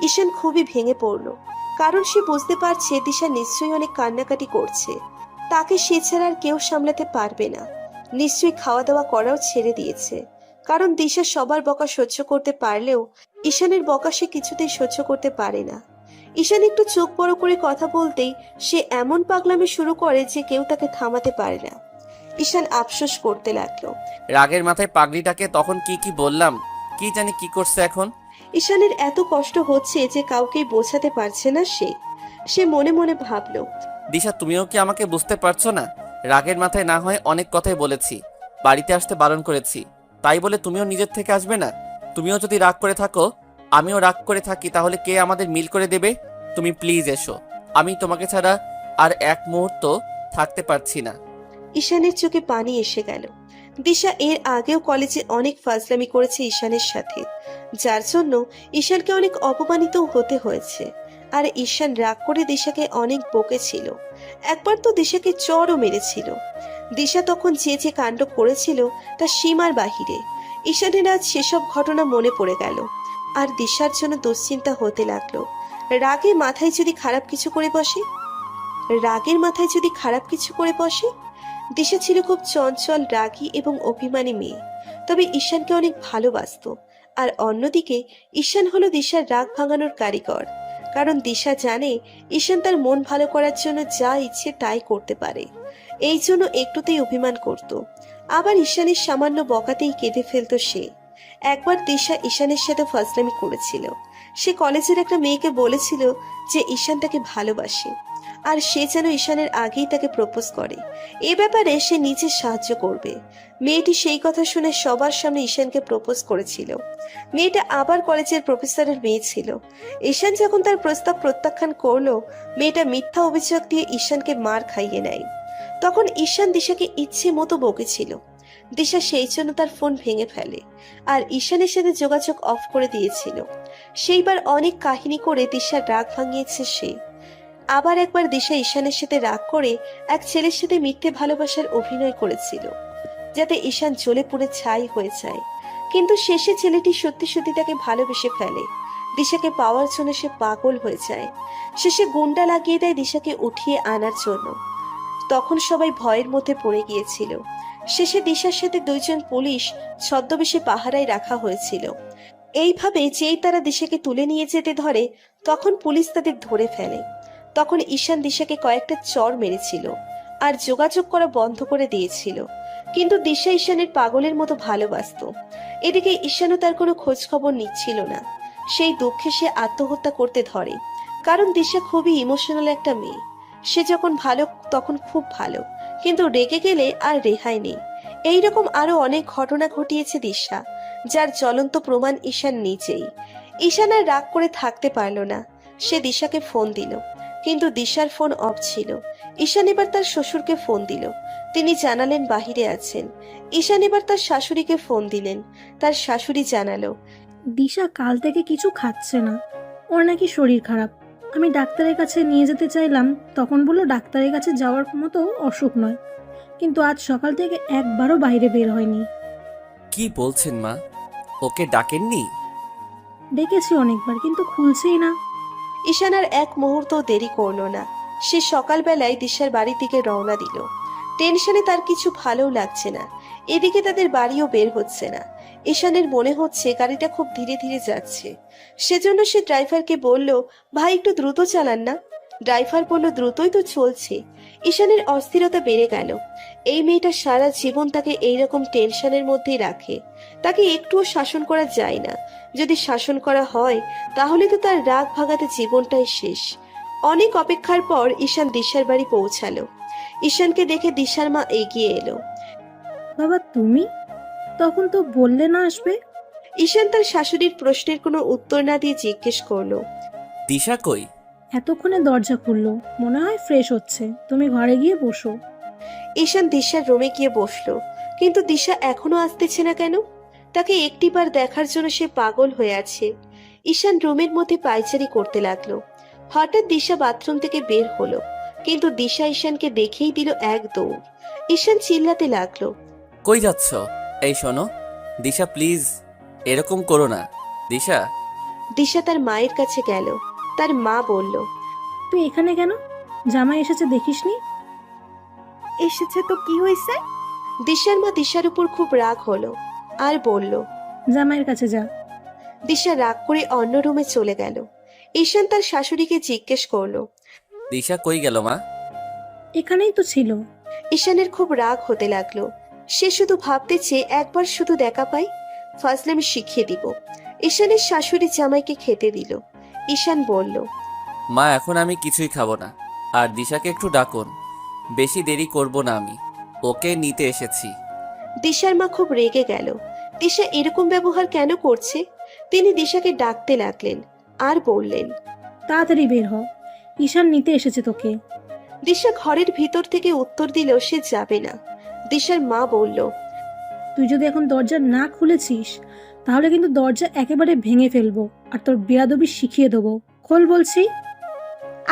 ঈশান খুবই ভেঙে পড়ল, কারণ সে বুঝতে পারছে দিশা নিশ্চয়ই অনেক কান্নাকাটি করছে। তাকে সে ছাড়া আর কেউ সামলাতে পারবে না। নিশ্চয়ই খাওয়া দাওয়া করাও ছেড়ে দিয়েছে, কারণ দিশা সবার বকা সহ্য করতে পারলেও ঈশানের বকা সে কিছুতেই সহ্য করতে পারে না। ঈশান একটু চোখ বড় করে কথা বলতেই সে এমন পাগলামি শুরু করে যে কেউ তাকে থামাতে পারে না। ঈশান আফসোস করতে লাগলো। রাগের মাথায় পাগড়িটাকে তখন কি কি বললাম, কি জানি কি করছে এখন। ঈশানের এত কষ্ট হচ্ছে যে কাউকেই বোঝাতে পারছে না সে মনে মনে ভাবলো। দিশা তুমিও কি আমাকে বুঝতে পারছো না? রাগের মাথায় না হয় অনেক কথাই বলেছি, বাড়িতে আসতে বারণ করেছি, তাই বলে তুমিও নিজের থেকে আসবে না? তুমিও যদি রাগ করে থাকো, আমিও রাগ করে থাকি, তাহলে কে আমাদের মিল করে দেবে? তুমি প্লিজ এসো, আমি তোমাকে ছাড়া আর এক মুহূর্ত থাকতে পারছি না। ঈশানের চোখে পানি এসে গেল। দিশা এর আগেও কলেজে অনেক ফাজলামি করেছে ঈশানের সাথে, যার জন্য ঈশানকে অনেক অপমানিত হতে হয়েছে। আর ঈশান রাগ করে দিশাকে অনেক বকেছিল। একবার তো দিশাকে চড়ও মেরেছিল। দিশা তখন যে যে কাণ্ড করেছিল তা সীমার বাহিরে। ঈশানের আজ সেসব ঘটনা মনে পড়ে গেল, আর দিশার জন্য দুশ্চিন্তা হতে লাগলো। রাগে মাথায় যদি খারাপ কিছু করে বসে, রাগের মাথায় যদি খারাপ কিছু করে বসে। দিশা ছিল খুব চঞ্চল, রাগী এবং অভিমানী মেয়ে, তবে ঈশানকে অনেক ভালোবাসতো। আর অন্যদিকে ঈশান হলো দিশার রাগ ভাঙানোর কারিগর, কারণ দিশা জানে ঈশান তার মন ভালো করার জন্য যা ইচ্ছে তাই করতে পারে। এই জন্য একটুতেই অভিমান করত, আবার ঈশানের সামান্য বকাতেই কেঁদে ফেলতো সে। একবার দিশা ঈশানের সাথে ফাজলামি করেছিল। সে কলেজের একটা মেয়েকে বলেছিল যে ঈশান তাকে ভালোবাসে আর সে যেন ঈশানের আগেই তাকে প্রপোজ করে। এ ব্যাপারে সে নিজে সাহায্য করবে। মেয়েটি সেই কথা শুনে সবার সামনে ঈশানকে প্রপোজ করেছিল। মেয়েটা আবার কলেজের প্রফেসরের মেয়ে ছিল। ঈশান যখন তার প্রস্তাব প্রত্যাখ্যান করলো, মেয়েটা মিথ্যা অভিযোগ দিয়ে ঈশানকে মার খাইয়ে নেয়। তখন ঈশান দিশাকে ইচ্ছে মতো বকেছিল। দিশা সেই জন্য তার ফোন ভেঙে ফেলে আর ঈশানের সাথে যোগাযোগ অফ করে দিয়েছিল। সেইবার অনেক কাহিনী করে দিশার রাগ ভাঙিয়েছে সে। আবার একবার দিশা ঈশানের সাথে রাগ করে এক ছেলের সাথে মিথ্যে ভালোবাসার অভিনয় করেছিল, যাতে ঈশান জ্বলে পুড়ে ছাই হয়ে যায়। কিন্তু শেষে ছেলেটি সত্যি সত্যি তাকে ভালোবেসে ফেলে। দিশাকে পাওয়ার জন্য সে পাগল হয়ে যায়। শেষে গুন্ডা লাগিয়ে দেয় দিশাকে উঠিয়ে আনার জন্য। তখন সবাই ভয়ের মধ্যে পড়ে গিয়েছিল। শেষে দিশার সাথে দুইজন পুলিশ ছদ্মবেশে পাহারায় রাখা হয়েছিল। এইভাবে যেই তারা দিশাকে তুলে নিয়ে যেতে ধরে, তখন পুলিশ তাদের ধরে ফেলে। তখন ঈশান দিশাকে কয়েকটা চড় মেরেছিল আর যোগাযোগ করা বন্ধ করে দিয়েছিল। কিন্তু দিশা ঈশানের পাগলের মতো ভালোবাসতো। এদিকে ঈশানও তার কোনো খোঁজ খবর নিচ্ছিল না। সেই দুঃখে সে আত্মহত্যা করতে ধরে, কারণ দিশা খুবই ইমোশনাল একটা মেয়ে। সে যখন ভালো তখন খুব ভালো, কিন্তু রেগে গেলে আর রেহাই নেই। এইরকম আরো অনেক ঘটনা ঘটিয়েছে দিশা, যার জ্বলন্ত প্রমাণ ঈশান নিজেই। ঈশান আর রাগ করে থাকতে পারল না। সে দিশাকে ফোন দিল, কিন্তু দিশার ফোন অফ ছিল। ঈশান এবার তার শ্বশুরকে ফোন দিল। তিনি জানালেন বাহিরে আছেন। ঈশান এবার তার শাশুড়িকে ফোন দিলেন। তার শাশুড়ি জানালো, দিশা কাল থেকে কিছু খাচ্ছে না, ওর নাকি শরীর খারাপ। আমি ডাক্তারের কাছে নিয়ে যেতে চাইলাম, তখন বললো ডাক্তারের কাছে যাওয়ার মতো অসুখ নয়। কিন্তু আজ সকাল থেকে একবারও বাইরে বের হয়নি। কি বলছেন মা? ওকে ডাকেননি? ডেকেছি অনেকবার, কিন্তু খুলছেই না। ঈশান আর এক মুহূর্ত দেরি করলো না। সে সকালবেলায় দিশার বাড়ির দিকে রওনা দিল। টেনশনে তার কিছু ভালোও লাগছে না। এদিকে তাদের বাড়িও বের হচ্ছে না। ঈশানের মনে হচ্ছে গাড়িটা খুব ধীরে ধীরে যাচ্ছে। সেজন্য সে ড্রাইভারকে বলল, ভাই একটু দ্রুত চালান না। ড্রাইভার বলল, দ্রুতই তো চলছে। ঈশানের অস্থিরতা বেড়ে গেল। এই মেয়েটা সারা জীবন তাকে এইরকম টেনশনের মধ্যেই রাখে। তাকে একটুও শাসন করা যায় না। যদি শাসন করা হয়, তাহলে তো তার রাগ ভাগাতে জীবনটাই শেষ। অনেক অপেক্ষার পর ঈশান দিশার বাড়ি পৌঁছালো। ঈশানকে দেখে দিশার মা এগিয়ে এলো। বাবা তুমি তখন তো বললে না আসবে। ঈশান তার শাশুড়ির প্রশ্নের কোনো উত্তর না দিয়ে জিজ্ঞেস করলো, দিশা কই? এতক্ষণে দরজা খুললো, মনে হয় ফ্রেশ হচ্ছে, তুমি ঘরে গিয়ে বসো। ঈশান দিশার রুমে গিয়ে বসলো, কিন্তু দিশা এখনো আসতেছে না কেন? তাকে একটিবার দেখার জন্য সে পাগল হয়ে আছে। ঈশান রুমের মধ্যে পায়চারি করতে লাগলো। হঠাৎ দিশা বাথরুম থেকে বের হলো, কিন্তু দিশা ঈশানকে দেখেই দিল এক দৌড়। ঈশান চিল্লাতে লাগলো, কই যাচ্ছ? এই শোনো দিশা, প্লিজ এরকম করো না। দিশা। দিশা তার মায়ের কাছে গেল। তার মা বলল, তুই এখানে কেন? জামাই এসেছে দেখিসনি? এসেছে তো কি হয়েছে? দিশার মা দিশার উপর খুব রাগ হলো আর বলল, জামাইয়ের কাছে যা। দিশা রাগ করে অন্য রুমে চলে গেল। ঈশান তার শাশুড়িকে জিজ্ঞেস করলো, দিশা কই গেল মা? এখানেই তো ছিল। ঈশানের খুব রাগ হতে লাগলো। সে শুধু ভাবতেছে একবার শুধু দেখা পাই, ফাজলামি শিখিয়ে দিব। ঈশানের শাশুড়ি জামাইকে খেতে দিল। ঈশান বলল, মা এখন আমি কিছুই খাবো না, আর দিশাকে একটু ডাকুন। বেশি দেরি করব না, আমি ওকে নিতে এসেছি। দিশার মা খুব রেগে গেল। দিশা এরকম ব্যবহার কেন করছে? তিনি দিশাকে ডাকতে লাগলেন আর বললেন, তাড়াতাড়ি বের হ, ঈশান নিতে এসেছে তোকে। দিশা ঘরের ভিতর থেকে উত্তর দিল সে যাবে না। দিশার মা বলল, তুই যদি এখন দরজা না খুলেছিস, তাহলে কিন্তু দরজা একেবারে ভেঙে ফেলবো আর তোর বেয়াদবি শিখিয়ে দেবো। খোল বলছি।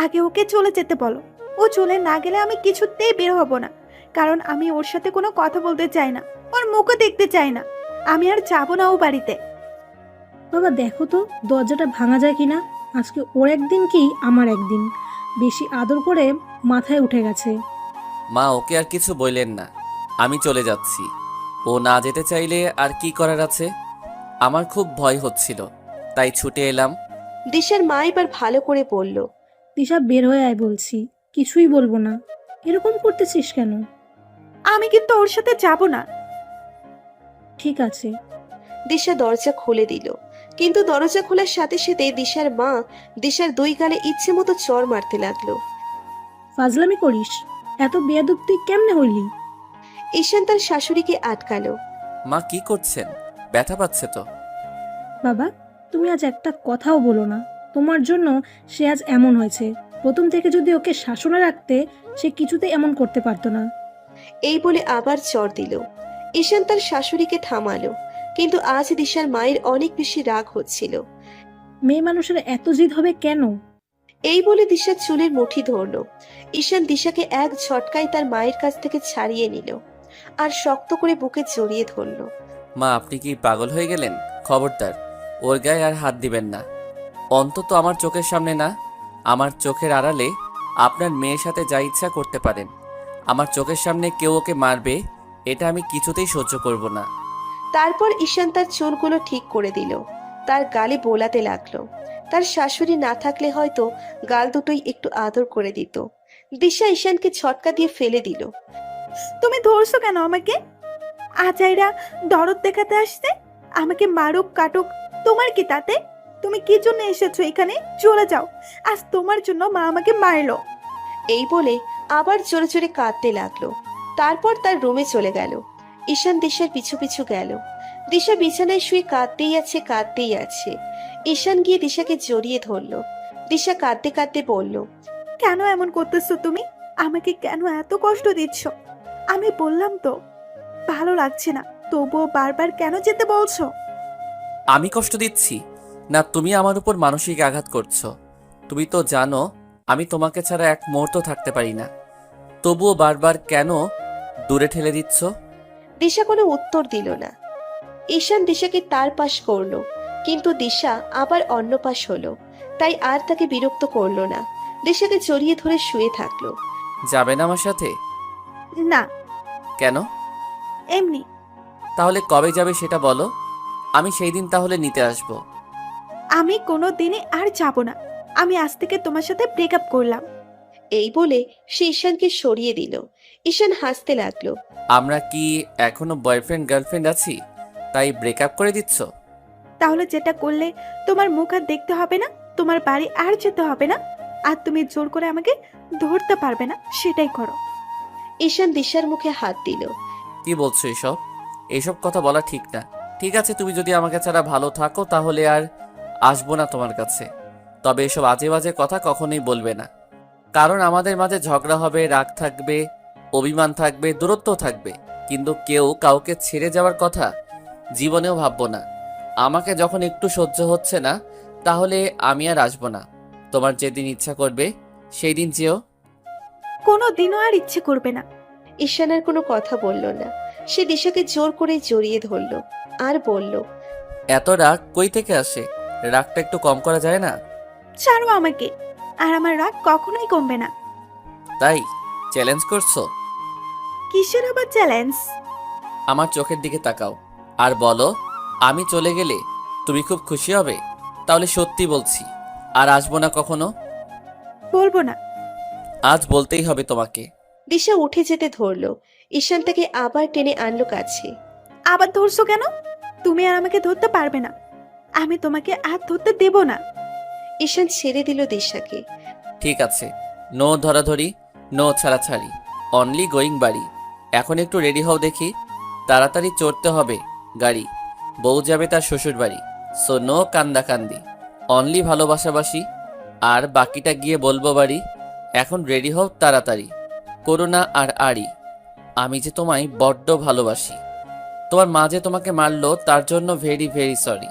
আগে ওকে চলে যেতে বলো। ও চলে না গেলে আমি কিছুতেই বের হব না, কারণ আমি ওর সাথে কোনো কথা বলতে চাই না, ওর মুখও দেখতে চাই না। আমি আর যাবো না ও বাড়িতে। বাবা দেখো তো দরজাটা ভাঙা যায় কিনা। আজকে ওর একদিন কি আমার একদিন, বেশি আদর করে মাথায় উঠে গেছে। মা ওকে আর কিছু বললেন না, আমি চলে যাচ্ছি। ও না যেতে চাইলে আর কি করার আছে? আমার খুব ভয় হচ্ছিল, তাই ছুটে এলাম। দিশার মা এবার ভালো করে বলল, দিশা বের হয়ে আয় বলছি, কিছুই বলবো না। এরকম করতেছিস কেন? আমি কিন্তু ওর সাথে যাব না। ঠিক আছে। দিশা দরজা খুলে দিল, কিন্তু দরজা খোলার সাথে সাথে দিশার মা দিশার দুই গালে ইচ্ছে মতো চড় মারতে লাগলো। ফাজলামি করিস? এত বেয়াদব তুই কেমনে হইলি? ঈশান তার শাশুড়িকে আটকালো। মা কি করছেন? ব্যথা পাচ্ছে তো? বাবা, তুমি আজ একটা কথাও বলো না। তোমার জন্য সে আজ এমন হয়েছে। প্রথম থেকে যদি ওকে শাসনে রাখতে, সে কিছুতেই এমন করতে পারতো না। এই বলে আবার চড় দিল। ঈশান তার শাশুড়িকে থামালো, কিন্তু আজ দিশার মায়ের অনেক বেশি রাগ হচ্ছিল। মেয়ে মানুষের এত জিদ হবে কেন? এই বলে দিশার চুলের মুঠি ধরলো। ঈশান দিশাকে এক ঝটকায় তার মায়ের কাছ থেকে ছাড়িয়ে নিল আর শক্ত করে বুকে জড়িয়ে ধরলো। মা, আপনি কি পাগল হয়ে গেলেন? খবরদার ওর গায়ে আর হাত দিবেন না। অন্তত আমার চোখের সামনে না। আমার চোখের আড়ালে আপনার মেয়ের সাথে যা ইচ্ছা করতে পারেন। আমার চোখের সামনে কেউ ওকে মারবে, এটা আমি কিছুতেই সহ্য করব না। তারপর ঈশান তার চুলগুলো ঠিক করে দিল, তার গালে বোলাতে লাগলো। তার শাশুড়ি না থাকলে হয়তো গাল দুটোই একটু আদর করে দিত। দিশা ঈশানকে ছটকা দিয়ে ফেলে দিল। তুমি ধরছো কেন আমাকে? আজাইরা দরদ দেখাতে আসছে। আমাকে মারুক কাটুক, তোমার কি তাতে? তুমি কি জন্য এসেছো এখানে? চলে যাও, আজ তোমার জন্য মা আমাকে মারলো। এই বলে আবার জোরে জোরে কাঁদতে লাগলো। তারপর তার রুমে চলে গেল। ঈশান দিশার পিছু পিছু গেল। দিশা বিছানায় শুয়ে কাঁদতেই আছে কাঁদতেই আছে। ঈশান গিয়ে দিশাকে জড়িয়ে ধরলো। দিশা কাঁদতে কাঁদতে বলল, কেন এমন করতেছো তুমি? আমাকে কেন এত কষ্ট দিচ্ছ? আমি বললাম তো ভালো লাগছে না, তবুও বারবার কেন যেতে বলছো? আমি কষ্ট দিচ্ছি না, তুমি আমার উপর মানসিক আঘাত করছো। তুমি তো জানো আমি তোমাকে ছাড়া এক মুহূর্ত থাকতে পারি না, তবুও বারবার কেন দূরে ঠেলে দিচ্ছ? দিশা কোনো উত্তর দিল না। ঈশান দিশাকে তার পাশ করলো, কিন্তু দিশা আবার অন্য পাশ হলো। তাই আর তাকে বিরক্ত করলো না, দিশাকে জড়িয়ে ধরে শুয়ে থাকলো। যাবে না আমার সাথে? না, কেন? এমনি। তাহলে কবে যাবে সেটা বলো, আমি সেই দিন তাহলে নিতে আসবো। আমি কোনো দিনে আর যাব না। আমি আজ থেকে তোমার সাথে ব্রেকআপ করলাম। এই বলে সে ঈশানকে সরিয়ে দিল। ঈশান হাসতে লাগলো। আমরা কি এখনো বয়ফ্রেন্ড গার্লফ্রেন্ড আছি, তাই ব্রেকআপ করে দিচ্ছ? তাহলে যেটা করলে তোমার মুখ আর দেখতে হবে না, তোমার বাড়ি আর যেতে হবে না, আর তুমি জোর করে আমাকে ধরতে পারবে না, সেটাই করো। ঈশান দিশার মুখে হাত দিল। কি বলছো এসব? এসব কথা বলা ঠিক না। ঠিক আছে, তুমি যদি আমাকে ছাড়া ভালো থাকো তাহলে আর আসবো না তোমার কাছে। তবে এসব আজে বাজে কথা কখনোই বলবে না, কারণ আমাদের মাঝে ঝগড়া হবে, রাগ থাকবে, অভিমান থাকবে, দূরত্ব থাকবে, কিন্তু কেউ কাউকে ছেড়ে যাওয়ার কথা জীবনেও ভাববো না। আমাকে যখন একটু সহ্য হচ্ছে না, তাহলে আমি আর আসবো না। তোমার যেদিন ইচ্ছা করবে সেই দিন যেও। কোনো দিনও আর ইচ্ছে করবে না। ঈশান আর কোনো কথা বলল না। সে দিশাকে জোর করে জড়িয়ে ধরলো আর বলল, এত রাগ কই থেকে আসে? রাগটা একটু কম করা যায় না? ছাড়ো আমাকে, আর আমার রাগ কখনোই কমবে না। তাই চ্যালেঞ্জ করছো? কিসের আবার চ্যালেঞ্জ? আমার চোখের দিকে তাকাও আর বলো, আমি চলে গেলে তুমি খুব খুশি হবে? তাহলে সত্যি বলছি, আর আসবো না কখনো। বলবো না। আজ বলতেই হবে তোমাকে। দিশা উঠে যেতে ধরলো। ঈশান তাকে আবার টেনে আনলো কাছে। আবার ধরছো কেন? তুমি আর আমাকে ধরতে পারবে না, আমি তোমাকে আর ধরতে দেব না। ঈশান ছেড়ে দিল দিশাকে। ঠিক আছে, নো ধরাধরি, নো ছাড়াছাড়ি, অনলি গোয়িং বাড়ি। এখন একটু রেডি হও দেখি, তাড়াতাড়ি চড়তে হবে গাড়ি। বউ যাবে তার শ্বশুর বাড়ি, সো নো কান্দাকান্দি, অনলি ভালোবাসাবাসি, আর বাকিটা গিয়ে বলবো বাড়ি। এখন রেডি হও তাড়াতাড়ি, করোনা আর আড়ি। আমি যে তোমায় বড্ড ভালোবাসি। তোমার মা যে তোমাকে মারলো তার জন্য very very sorry.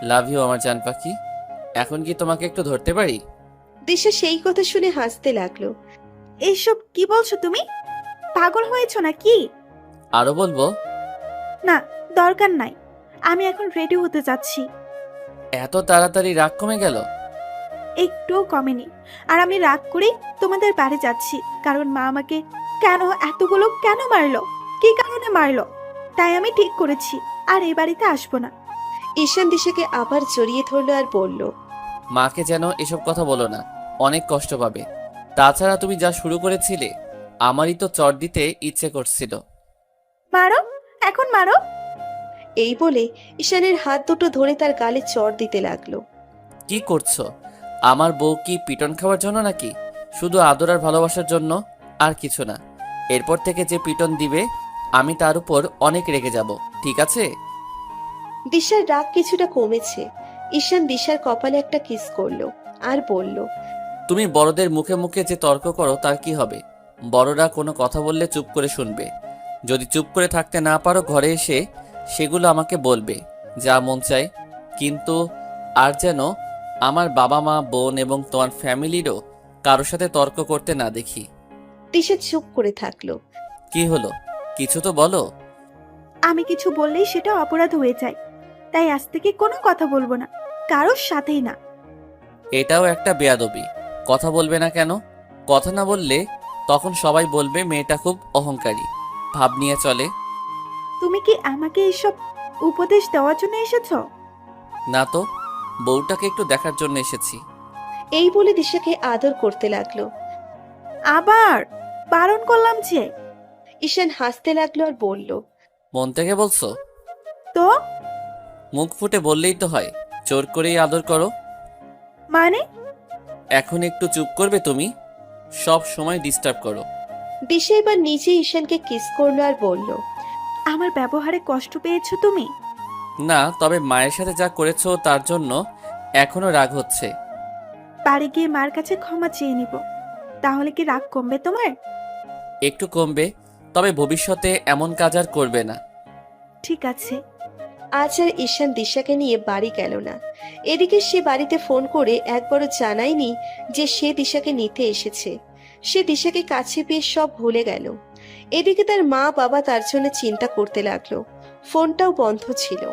Love you আমার জান পাখি। এখন কি তোমাকে একটু ধরতে পারি? দিশা সেই কথা শুনে হাসতে লাগলো। এইসব কি বলছো তুমি? পাগল হয়েছো না কি? আরো বলবো? না, দরকার নাই। আমি এখন রেডি হতে যাচ্ছি। এত তাড়াতাড়ি রাগ কমে গেল? একটুও কমেনি। আর আমি রাগ করেই তোমাদের বাড়ি যাচ্ছি, কারণ মা আমাকে কেন মারলো, কি কারণে মারলো, তাই আমি ঠিক করেছি আর এই বাড়িতে আসবো না। ঈশান দিশাকে আবার জড়িয়ে ধরলো আর বলল, মাকে যেন এসব কথা বলো না, অনেক কষ্ট পাবে। তাছাড়া তুমি যা শুরু করেছিলে, আমারই তো চট দিতে ইচ্ছে করছিল। মারো, এখন মারো। এই বলে ঈশানের হাত দুটো ধরে তার গালে চড় দিতে লাগলো। কি করছো? আমার বউ কি পিটন খাওয়ার জন্য নাকি? শুধু আদর আর ভালোবাসার জন্য, আর কিছু না। এরপর থেকে যে পিটন দিবে আমি তার উপর অনেক রেগে যাব, ঠিক আছে? দিশার রাগ কিছুটা কমেছে। ঈশান দিশার কপালে একটা কিস করলো আর বলল, তুমি বড়দের মুখে মুখে যে তর্ক করো তার কি হবে? বড়রা কোনো কথা বললে চুপ করে শুনবে। যদি চুপ করে থাকতে না পারো ঘরে এসে সেগুলো আমাকে বলবে, যা মন চায়। কিন্তু আর যেন আমার বাবা মা বোন এবং তোমার ফ্যামিলিরও কারোর সাথে তর্ক করতে না দেখি। দিশা চুপ করে থাকলো। কি হলো? কিছু তো বলো। আমি কিছু বললেই সেটা অপরাধ হয়ে যায়, তাই আজ থেকে কোনো কথা বলবো না, কারোর সাথেই না। এটাও একটা বেয়াদবি। কথা বলবে না কেন? কথা না বললে তখন সবাই বলবে মেয়েটা খুব অহংকারী, ভাব নিয়ে চলে। তুমি কি আমাকে এইসব উপদেশ দেওয়ার জন্য এসেছো? না তো, বউটাকে একটু দেখার জন্য এসেছি। এই বলে দিশাকে আদর করতে লাগলো। আবার বারণ করলাম যে। ঈশান হাসতে লাগলো আর বলল, মন থেকে বলছো? তো মুখ ফুটে বললেই তো হয়, জোর করেই আদর করো। মানে? এখন একটু চুপ করবে তুমি? সব সময় ডিস্টার্ব করো। দিশা এবার নিজে ঈশানকে কিস করলো আর বলল, আমার ব্যবহারে কষ্ট পেয়েছো তুমি? না, তবে মায়ের সাথে যা করেছো তার জন্য এখনো রাগ হচ্ছে। বাড়ি গিয়ে মার কাছে ক্ষমা চেয়ে নিব, তাহলে কি রাগ কমবে তোমার? একটু কমবে, তবে ভবিষ্যতে এমন কাজ আর করবে না। ঠিক আছে। আজ আর ঈশান দিশাকে নিয়ে বাড়ি গেল না। এদিকে সে বাড়িতে ফোন করে একবারও জানায়নি যে সে দিশাকে নিতে এসেছে। সে দিশাকে কাছে পেয়ে সব ভুলে গেল। এদিকে তার মা বাবা তার জন্য চিন্তা করতে লাগলো। ফোনটাও বন্ধ ছিল,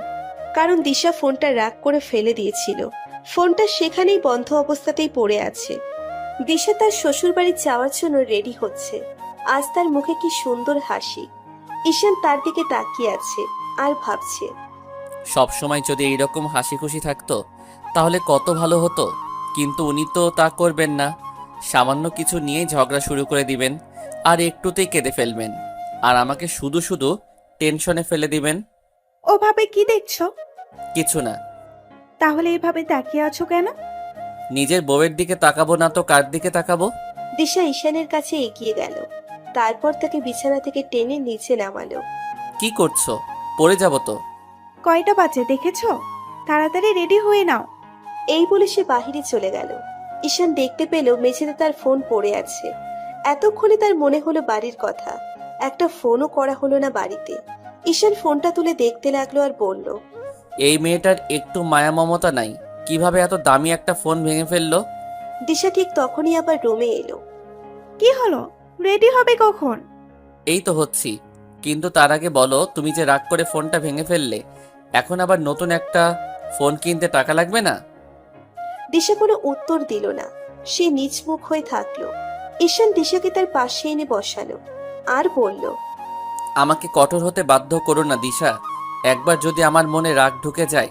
কারণ দিশা ফোনটা রাগ করে ফেলে দিয়েছিল। ফোনটা সেখানেই বন্ধ অবস্থাতেই পড়ে আছে। দিশা তার শ্বশুর বাড়ি যাওয়ার জন্য রেডি হচ্ছে। আজ তার মুখে কি সুন্দর হাসি। ঈশান তার দিকে তাকিয়ে আছে আর ভাবছে, সব সময় যদি এইরকম হাসি খুশি থাকতো তাহলে কত ভালো হতো। কিন্তু উনি তো তা করবেন না। সামান্য কিছু নিয়েই ঝগড়া শুরু করে দিবেন, আর একটুতেই কেঁদে ফেলবেন, আর আমাকে শুধু শুধু টেনশনে ফেলে দিবেন। ওভাবে কি দেখছো? কিছু না। তাহলে এভাবে তাকিয়ে আছো কেন? নিজের বউয়ের দিকে তাকাবো না তো কার দিকে তাকাবো? দিশা ঈশানের কাছে এগিয়ে গেল। তারপর তাকে বিছানা থেকে টেনে নিচে নামালো। কি করছো? পড়ে যাবো তো। কয়টা বাজে দেখেছো? তাড়াতাড়ি রেডি হয়ে নাও। এই বলে সে বাহিরে চলে গেল। ঈশান দেখতে পেল মেঝেতে তার ফোন পড়ে আছে। এতক্ষণে তার মনে হলো বাড়ির কথা। একটা ফোনও করা হলো না বাড়িতে। ঈশান ফোনটা তুলে দেখতে লাগলো আর বলল, এই মেয়েটার একটু মায়া মমতা নাই, কিভাবে এত দামি একটা ফোন ভেঙে ফেললো? দিশা ঠিক তখনই আবার রুমে এলো। কি হলো? রেডি হবে কখন? এই তো হচ্ছি, কিন্তু তার আগে বলো, তুমি যে রাগ করে ফোনটা ভেঙে ফেললে, এখন আবার নতুন একটা ফোন কিনতে টাকা লাগবে না? দিশা কোনো উত্তর দিল না। সে নিচমুখ হয়ে থাকলো। ঈশান দিশাকে তার পাশে এনে বসালো আর বলল, আমাকে কঠোর হতে বাধ্য করো না দিশা। একবার যদি আমার মনে রাগ ঢুকে যায়,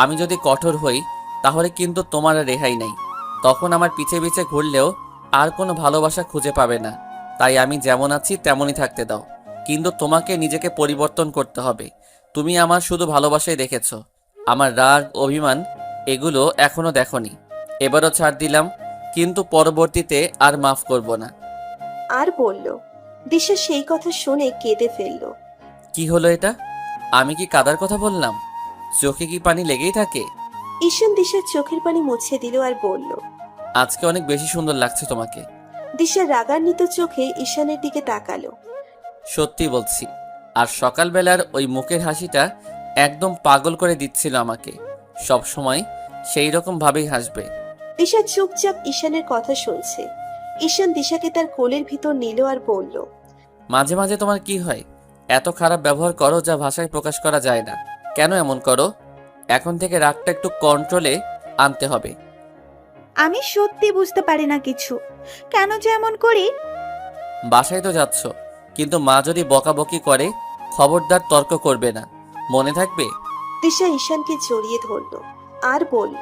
আমি যদি কঠোর হই, তাহলে কিন্তু তোমার আর রেহাই নাই। তখন আমার পিছে পিছে ঘুরলেও আর কোনো ভালোবাসা খুঁজে পাবে না। তাই আমি যেমন আছি তেমনই থাকতে দাও, কিন্তু তোমাকে নিজেকে পরিবর্তন করতে হবে। তুমি আমার শুধু ভালোবাসাই দেখেছো, আমার রাগ অভিমান এগুলো এখনো দেখোনি। এবারও ছাড় দিলাম, কিন্তু পরবর্তীতে আর মাফ করব না। আর বলল। দিশা সেই কথা শুনে কেঁদে ফেলল। কি হলো এটা? আমি কি কাদার কথা বললাম? চোখে কি পানি লেগেই থাকে? ঈশান দিশার চোখের পানি মুছে দিল আর বলল। আজকে অনেক বেশি সুন্দর লাগছে তোমাকে। দিশা রাগান্বিত চোখে ঈশানের দিকে তাকালো। সত্যি বলছি। আর সকালবেলার ওই মুখের হাসিটা একদম পাগল করে দিচ্ছিল আমাকে। সব সময় সেই রকম ভাবেই হাসবে। দিশা চুপচাপ ঈশানের কথা শুনছে। ঈশান দিশাকে তার কোলের ভিতর নিল আর বলল, মাঝে মাঝে তোমার কি হয়? এত খারাপ ব্যবহার করো যা ভাষায় প্রকাশ করা যায় না। কেন এমন করো? এখন থেকে রাগটা একটু কন্ট্রোলে আনতে হবে। আমি সত্যি বুঝতে পারি না কিছু, কেন যে এমন করি। বাসায় তো যাচ্ছ, কিন্তু মা যদি বকাবকি করে, খবরদার তর্ক করবে না, মনে থাকবে? দিশা ঈশানকে জড়িয়ে ধরল আর বলল,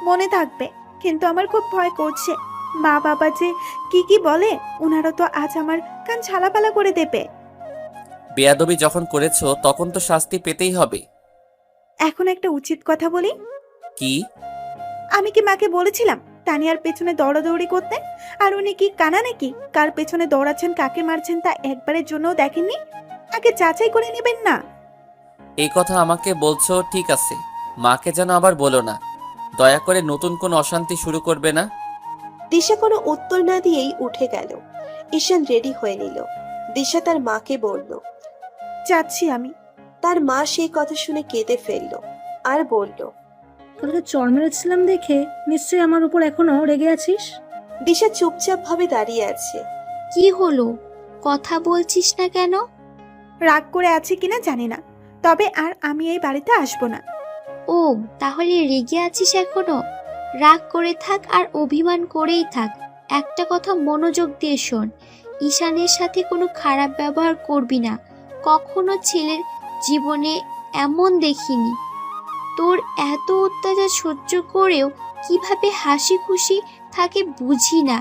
মনে থাকবে, কিন্তু আমার খুব ভয় করছে। মা বাবা যে কি কি বলে, ওনারা তো আজ আমার কান ঝালাপালা করে দেবে। বেয়াদবি যখন করেছো তখন তো শাস্তি পেতেই হবে। এখন একটা উচিত কথা বলি। কি? আমি কি মাকে বলেছিলাম তানিয়ার পেছনে দৌড়াদৌড়ি করতে? আর উনি কি কানা নাকি? কার পেছনে দৌড়াচ্ছেন, কাকে মারছেন তা একবারের জন্যও দেখেননি? আগে যাচাই করে নেবেন না? এই কথা আমাকে বলছো ঠিক আছে, মাকে যেন আবার বলো না। দয়া করে নতুন কোনো অশান্তি শুরু করবে না। দিশা কোনো উত্তর না দিয়েই উঠে গেল। ঈশান রেডি হয়ে নিল। দিশা তার মাকে বলল। যাচ্ছি আমি। তার মা সেই কথা শুনে কেঁদে ফেলল আর বলল। তোকে চড় মেরেছিলাম দেখে নিশ্চয়ই আমার উপর এখনো রেগে আছিস। দিশা চুপচাপ ভাবে দাঁড়িয়ে আছে। কি হলো, কথা বলছিস না কেন? রাগ করে আছে কিনা জানি না, তবে আর আমি এই বাড়িতে আসবো না। ও, তাহলে রেগে আছিস এখনো? রাগ করে থাক আর অভিমান করেই থাক। একটা কথা মনোযোগ দিয়ে শোন, ঈশানের সাথে কোনো খারাপ ব্যবহার করবি না। কখনো ছেলের জীবনে এমন দেখিনি। তোর এত অত্যাচার সহ্য করেও কিভাবে হাসি খুশি থাকে বুঝি না।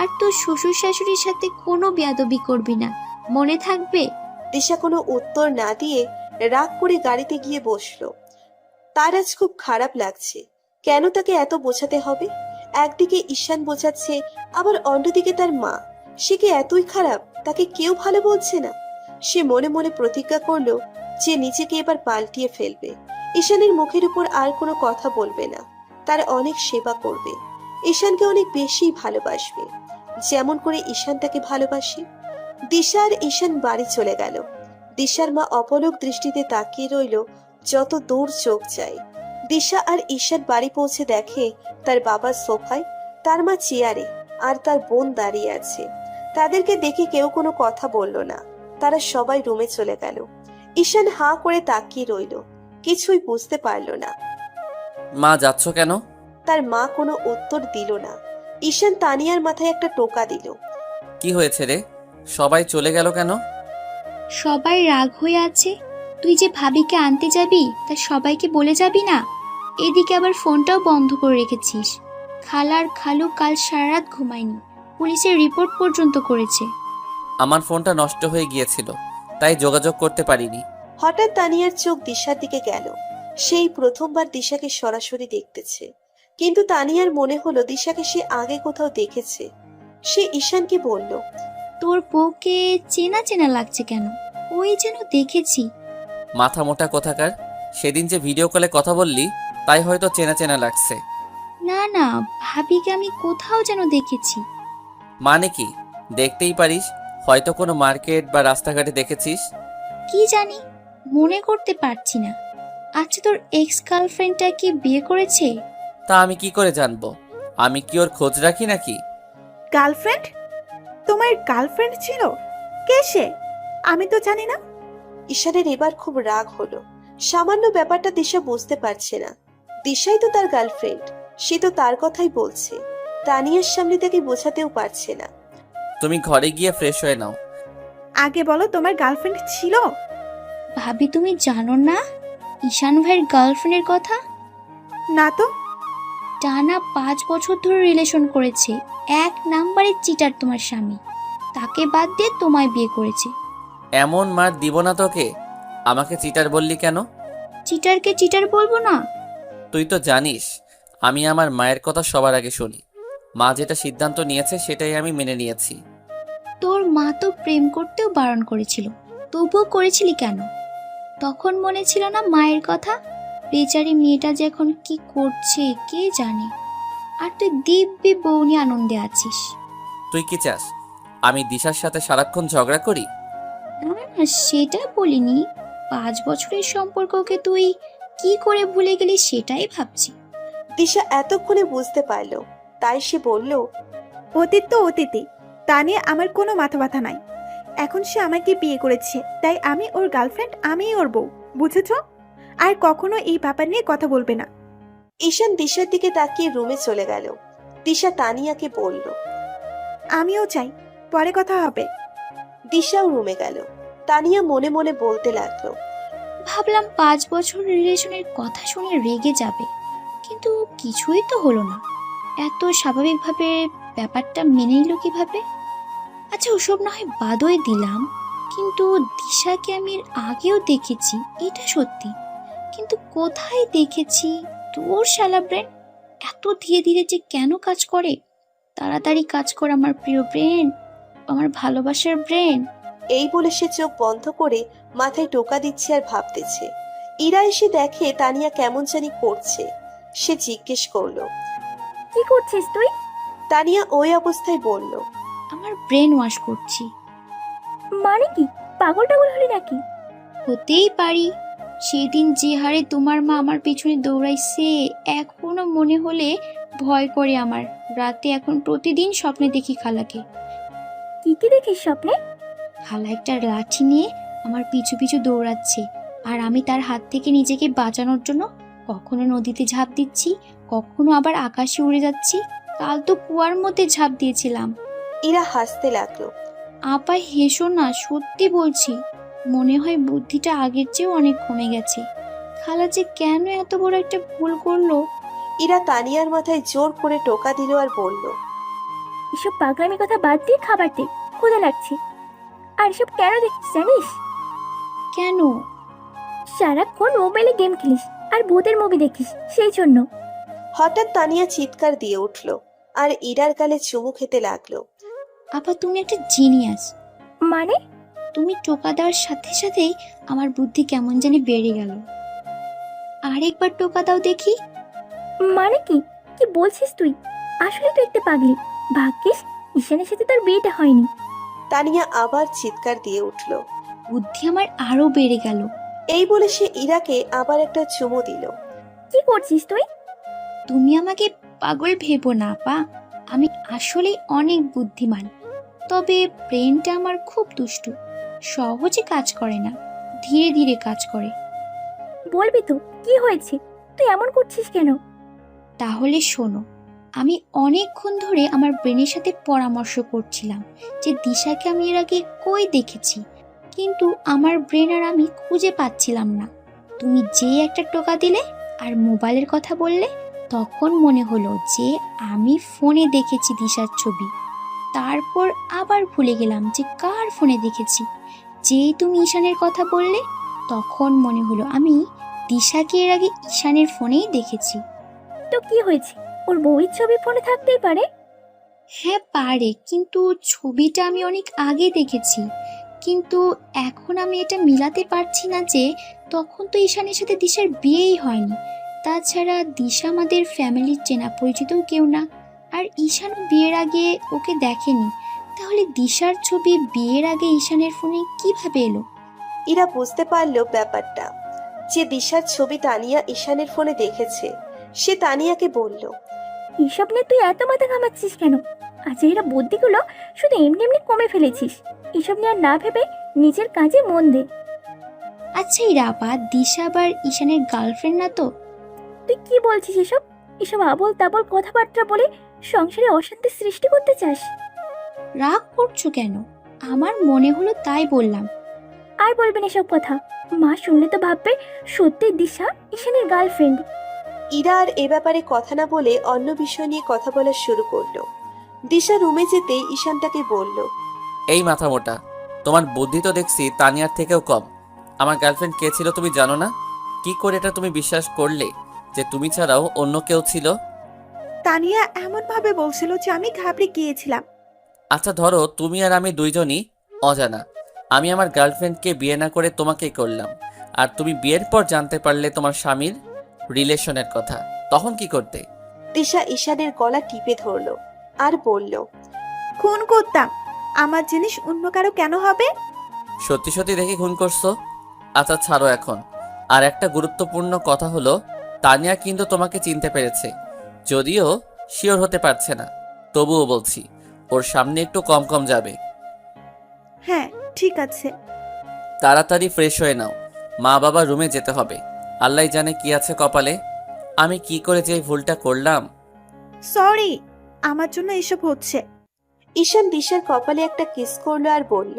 আর তোর শ্বশুর শাশুড়ির সাথে কোনো বেয়াদবি করবি না, মনে থাকবে? দিশা কোনো উত্তর না দিয়ে রাগ করে গাড়িতে গিয়ে বসলো। তার আজ খুব খারাপ লাগছে। কেন তাকে এত বোঝাতে হবে? একদিকে ঈশান বোঝাচ্ছে, আবার অন্যদিকে তার মা। সে কি এতই খারাপ? তাকে কেউ ভালো বলছে না। সে মনে মনে প্রতিজ্ঞা করলো যে নিজেকে এবার পাল্টিয়ে ফেলবে। ঈশানের মুখের উপর আর কোনো কথা বলবে না। তার অনেক সেবা করবে। ঈশানকে অনেক বেশি ভালোবাসবে, যেমন করে ঈশান তাকে ভালোবাসে। দিশা আর ঈশান বাড়ি চলে গেল। দিশার মা অপলক দৃষ্টিতে তাকিয়ে রইল যত দূর চোখ যায়। দিশা আর ঈশান বাড়ি পৌঁছে দেখে তার বাবা সোফায়, তার মা চেয়ারে, আর তার বোন দাঁড়িয়ে আছে। তাদেরকে দেখে কেউ কোনো কথা বলল না। তারা সবাই রুমে চলে গেল। ঈশান হাঁ করে তাকিয়ে রইল, কিছুই বুঝতে পারল না। মা, যাচ্ছ কেন? তার মা কোনো উত্তর দিল না। ঈশান তানিয়ার মাথায় একটা টোকা দিল। কি হয়েছে রে? সবাই চলে গেল কেন? সবাই রাগ হয়ে আছে। তুই যে ভাবিকে আনতে যাবি তা সবাইকে বলে যাবি না? এদিকে আবার ফোনটাও বন্ধ করে রেখেছিস। খালার খালু কাল সারা রাত ঘুমায়নি, পুলিশের রিপোর্ট পর্যন্ত করেছে। আমার ফোনটা নষ্ট হয়ে গিয়েছিল, তাই যোগাযোগ করতে পারিনি। হঠাৎ তানিয়ার চোখ দিশার দিকে গেল। সেই প্রথমবার দিশাকে সরাসরি দেখতেছে, কিন্তু তানিয়ার মনে হলো দিশাকে সে আগে কোথাও দেখেছে। সে ঈশানকে বলল। তোর বউকে চেনা চেনা লাগছে কেন? ওই যেন দেখেছি। মাথা মোটা কোথাকার, সেদিন যে ভিডিও কলে কথা বললি তাই হয়তো চেনা চেনা লাগছে। না না, ভাবিকে আমি কোথাও যেন দেখেছি। মানে কি? দেখতেই পারিস, হয়তো কোনো মার্কেট বা রাস্তাঘাটে দেখেছিস। কি জানি, মনে করতে পারছি না। আচ্ছা, তোর এক্স গার্লফ্রেন্ডটা কি বিয়ে করেছে? তা আমি কি করে জানবো? আমি কি ওর খোঁজ রাখি নাকি? গার্লফ্রেন্ড? তোমার গার্লফ্রেন্ড ছিল? কে সে? আমি তো জানি না। ঈশানের এবার খুব রাগ হলো। সামান্য ব্যাপারটা দিশা বুঝতে পারছে না। দিশাই তো তার গার্লফ্রেন্ড, সে তো তার কথাই বলছে। তানিয়ার সামনে তাকে বোঝাতেও পারছে না। তুমি ঘরে গিয়ে ফ্রেশ হয়ে নাও। আগে বলো তোমার গার্লফ্রেন্ড ছিল? ভাবি, তুমি জানো না ঈশান ভাইয়ের গার্লফ্রেন্ডের কথা? না তো। টানা 5 বছর ধরে রিলেশন করেছে। এক নাম্বারের চিটার তোমার স্বামী। তাকে বাদ দিয়ে তোমায় বিয়ে করেছে। এমন মার দিব না তোকে। আমাকে চিটার বললি কেন? চিটারকে চিটার বলবো না? তুই তো জানিস আমি আমার মায়ের কথা সবার আগে শুনি। মা যেটা সিদ্ধান্ত নিয়েছে সেটাই আমি মেনে নিয়েছি। তোর মা তো প্রেম করতেও বারণ করেছিল, তবুও করেছিলি কেন? তখন মনে ছিল না মায়ের কথা? বেচারি মেয়েটা যে এখন কি করছে কে জানে। আর তুই দিব্যি বউ নিয়ে আনন্দে আছিস। তুই কি চাস আমি দিশার সাথে সারাক্ষণ ঝগড়া করি? না না, সেটা বলিনি। 5 বছরের সম্পর্ককে তুই কি করে ভুলে গেলি সেটাই ভাবছি। দিশা এতক্ষণে বুঝতে পারলো, তাই সে বলল। অতীত তো অতীতই, তা নিয়ে আমার কোনো মাথা ব্যথা নাই। এখন সে আমাকে বিয়ে করেছে, তাই আমি ওর গার্লফ্রেন্ড, আমিই ওর বউ, বুঝেছো? আর কখনো এই ব্যাপার নিয়ে কথা বলবে না। ঈশান দিশার দিকে তাকিয়ে রুমে চলে গেল। দিশা তানিয়াকে বলল। আমিও চাই, পরে কথা হবে। দিশাও রুমে গেল। তানিয়া মনে মনে বলতে লাগলো। ভাবলাম 5 বছর রিলেশনের কথা শুনে রেগে যাবে, কিন্তু কিছুই তো হলো না। এত স্বাভাবিকভাবে ব্যাপারটা মেনে নিল কিভাবে? আচ্ছা, ওসব না হয় বাদই দিলাম, কিন্তু দিশাকে আমি এর আগেও দেখেছি, এটা সত্যি। কিন্তু কোথায় দেখেছি? তোর শালা ব্রেন এত ধীরে ধীরে যে কেন কাজ করে? তাড়াতাড়ি কাজ কর আমার প্রিয় ব্রেন, আমার ভালোবাসার ব্রেন। এই বলে সে চোখ বন্ধ করে মাথায় টোকা দিচ্ছে আর ভাবতেছে। ইরা এসে দেখে তানিয়া কেমন জানি করছে। সে জিজ্ঞেস করলো। কি করছিস তুই? তানিয়া ওই অবস্থায় বলল, আমার ব্রেন ওয়াশ করছি। মানে কি, পাগল টাগল হলি নাকি? হতেই পারি। সেদিন যে হারে তোমার মা আমার পিছনে দৌড়াইছে, এখনো মনে হলে ভয় করে আমার। রাতে এখন প্রতিদিন স্বপ্নে দেখি খালাকে। কি কি দেখিস স্বপ্নে? খালা একটা লাঠি নিয়ে আমার পিছু পিছু দৌড়াচ্ছে, আর আমি তার হাত থেকে নিজেকে বাঁচানোর জন্য কখনো নদীতে ঝাঁপ দিচ্ছি, কখনো আবার আকাশে উড়ে যাচ্ছি। কাল তো কুয়ার মধ্যে ঝাঁপ দিয়েছিলাম। ইরা হাসতে লাগলো। আপা হেসো না, সত্যি বলছি। মনে হয় বুদ্ধিটা আগের চেয়েও অনেক কমে গেছে। খালা যে কেন এত বড় একটা ভুল করলো। ইরা তানিয়ার মাথায় জোর করে টোকা দিল আর বলল, এসব পাগলামি কথা বাদ দিয়ে খাবার দে, ক্ষুধা লাগছে। আর এসব কেন দেখিস জানিস? কেন? সারাক্ষণ মোবাইলে গেম খেলিস আর ভূতের মুভি দেখিস, সেই জন্য। হঠাৎ তানিয়া চিৎকার দিয়ে উঠল আর ইরার গালে চুমু খেতে লাগলো। আপা তুমি একটা জিনিয়াস। মানে? তুমি টোকা দেওয়ার সাথে সাথেই আমার বুদ্ধি কেমন জানি বেড়ে গেল। আরেকবার টোকা দাও দেখি। মানে কি, কি বলছিস তুই? আসলে তুই একটা পাগলি। ভাগ্যিস ঈশানের সাথে তোর বিয়েটা হয়নি। তানিয়া আবার চিৎকার দিয়ে উঠল। বুদ্ধি আমার আরো বেড়ে গেল। এই বলে সে ইরাকে আবার একটা চুমু দিল। কি করছিস তুই? তুমি আমাকে পাগল ভেবো না আপা, আমি আসলে অনেক বুদ্ধিমান। তবে ব্রেনটা আমার খুব দুষ্টু, সহজে কাজ করে না, ধীরে ধীরে কাজ করে। বলবি তো কি হয়েছে? তুই এমন করছিস কেন? তাহলে শোনো, আমি অনেকক্ষণ ধরে আমার ব্রেনের সাথে পরামর্শ করছিলাম যে দিশাকে আমি এর আগে কই দেখেছি, কিন্তু আমার ব্রেন আর আমি খুঁজে পাচ্ছিলাম না। তুমি যে একটা টোকা দিলে আর মোবাইলের কথা বললে, তখন মনে হলো যে আমি ফোনে দেখেছি দিশার ছবি। তারপর আবার ভুলে গেলাম যে কার ফোনে দেখেছি। যেই তুমি ঈশানের কথা বললে, তখন মনে হলো আমি দিশাকে এর আগে ঈশানের ফোনেই দেখেছি। তো কি হয়েছে? ওর বউয়ের ছবি ফোনে থাকতেই পারে। হ্যাঁ পারে, কিন্তু ছবিটা আমি অনেক আগে দেখেছি। কিন্তু এখন আমি এটা মিলাতে পারছি না যে তখন তো ঈশানের সাথে দিশার বিয়েই হয়নি। তাছাড়া দিশা আমাদের ফ্যামিলির চেনা পরিচিতও কেউ না, আর ঈশান বিয়ের আগে ওকে দেখেনি। তাহলে দিশার ছবি বিয়ের আগে ঈশানের ফোনে কিভাবে এলো? ইরা বুঝতে পারল ব্যাপারটা, যে দিশার ছবি তানিয়া ঈশানের ফোনে দেখেছে। সে তানিয়াকে বলল, এসব নিয়ে তুই এত মাথা ঘামাচ্ছিস কেন? আজ এরা বুদ্ধিগুলো শুধু এমনি এমনি কমে ফেলেছিস। এসব নিয়ে আর না ভেবে নিজের কাজে মন দে। আচ্ছা ইরা আপা, দিশা আবার ঈশানের গার্লফ্রেন্ড না তো? তুই কি বলছিস এসব? এসব আবল তাবল কথাবার্তা বলে সংসারে অশান্তি সৃষ্টি করতে চাস? রাগ করছো কেন? আমার মনে হলো তাই বললাম। আর বলবেন এসব কথা। মা শুনলে তো ভাববে সত্যি দিশা ঈশানের গার্লফ্রেন্ড। ইরা আর এ ব্যাপারে কথা না বলে অন্য বিষয় নিয়ে কথা বলা শুরু করলো। দিশা রুমে যেতেই ঈশানটাকে বলল, এই মাথা মোটা, তোমার বুদ্ধি তো দেখছি তানিয়ার থেকেও কম। আমার গার্লফ্রেন্ড কে ছিল তুমি জানো না? কি করে এটা তুমি বিশ্বাস করলে যে তুমি ছাড়াও অন্য কেউ ছিল? তানিয়া এমন ভাবে বলছিল যে আমি ঘাবড়ে গিয়েছিলাম। আচ্ছা ধরো তুমি আর আমি দুইজনই অজানা। আমি আমার গার্লফ্রেন্ডকে বিয়ে না করে তোমাকেই করলাম, আর তুমি বিয়ের পর জানতে পারলে তোমার স্বামীর রিলেশনের কথা, তখন কি করতে? দিশা ঈশানের গলা টিপে ধরলো আর বলল, খুন করতাম। আমার জিনিস অন্য কারো কেন হবে? সত্যি সত্যি দেখি খুন করছো? আচ্ছা ছাড়ো এখন। আর একটা গুরুত্বপূর্ণ কথা হলো, তানিয়া কিন্তু তোমাকে চিনতে পেরেছে, যদিও শিওর হতে পারছে না। তবুও বলছি, ওর সামনে একটু কম কম যাবে। হ্যাঁ ঠিক আছে। তাড়াতাড়ি ফ্রেশ হয়ে নাও, মা বাবা রুমে যেতে হবে। আল্লাহ জানে কি আছে কপালে। আমি কি করে যে এই ভুলটা করলাম। সরি, আমার জন্য এসব হচ্ছে। ঈশান দিশার কপালে একটা কিস করলো আর বলল,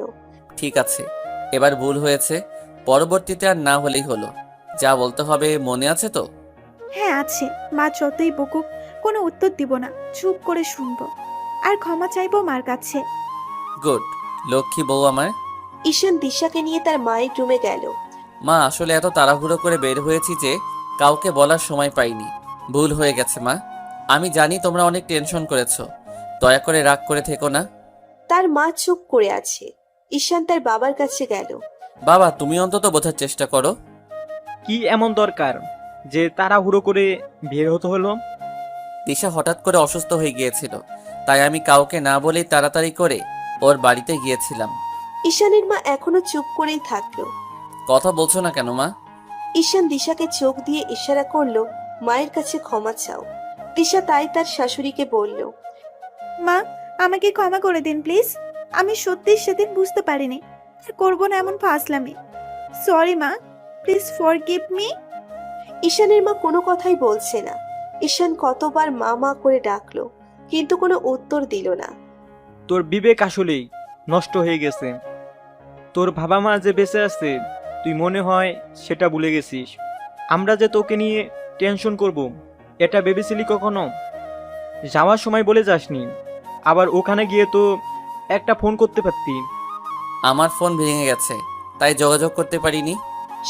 ঠিক আছে, এবার ভুল হয়েছে, পরবর্তীতে আর না হলেই হলো। যা বলতে হবে মনে আছে তো? হ্যাঁ আছে। মা যতই বকুক কোনো উত্তর দিব না, চুপ করে শুনবো আর ক্ষমা চাইবো মার কাছে। গুড, লক্ষ্মী বউ আমার। ঈশান দিশাকে নিয়ে তার মায়ের রুমে গেল। মা আসলে এত তাড়াহুড়ো করে বের হয়েছি যে কাউকে বলার সময় পাইনি। ভুল হয়ে গেছে মা। আমি জানি তোমরা অনেক টেনশন করেছো, দয়া করে রাগ করে থেকো না। তার মা চুপ করে আছে। ঈশান তার বাবার কাছে গেল। বাবা তুমি অন্তত বোঝার চেষ্টা করো। কি এমন দরকার যে তাড়াহুড়ো করে বের হতে হলো? দিশা হঠাৎ করে অসুস্থ হয়ে গিয়েছিল, তাই আমি কাউকে না বলেই তাড়াতাড়ি করে ওর বাড়িতে গিয়েছিলাম। ঈশানের মা এখনো চুপ করেই থাকলো। কথা বলছো না কেন মা? ঈশান দিশাকে চোখ দিয়ে ইশারা করলো মায়ের কাছে ক্ষমা চাও। দিশা তাই তার শাশুড়িকে বলল। মা, আমাকে ক্ষমা করে দিন প্লিজ। আমি সত্যি সেদিন বুঝতে পারিনি, আর করবো না এমন ফাজলামি। সরি মা, প্লিজ ফরগিভ মি। ঈশানের মা কোনো কথাই বলছে না। ঈশান কতবার মা মা করে ডাকলো, কিন্তু কোনো উত্তর দিল না। তোর বিবেক আসলেই নষ্ট হয়ে গেছে। তোর বাবা মা যে বেঁচে আছে তুই মনে হয় সেটা ভুলে গেছিস। আমরা যে তোকে নিয়ে টেনশন করব এটা ভেবেছিলি কখনো? যাওয়ার সময় বলে যাসনি, আবার ওখানে গিয়ে তো একটা ফোন করতে পারতি। আমার ফোন ভেঙে গেছে, তাই যোগাযোগ করতে পারিনি।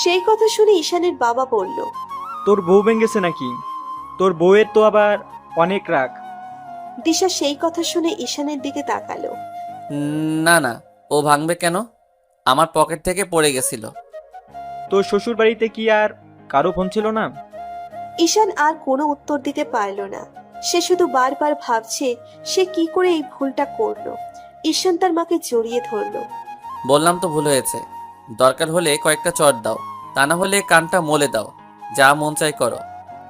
সেই কথা শুনে ঈশানের বাবা বলল। তোর বউ ভেঙেছে নাকি? তোর বউয়ের তো আবার অনেক রাগ। দিশা সেই কথা শুনে ঈশানের দিকে তাকালো। না না, ও ভাঙবে কেন? আমার পকেট থেকে পড়ে গেছিল। তোর শ্বশুর বাড়িতে কি আর কারো ফোন ছিল না? ঈশান আর কোনো উত্তর দিতে পারল না। সে শুধু বারবার ভাবছে সে কি করে এই ভুলটা করলো। ঈশান তার মাকে জড়িয়ে ধরলো। বললাম তো ভুল হয়েছে, দরকার হলে কয়েকটা চট দাও, তা না হলে কানটা মলে দাও, যা মন চাই করো।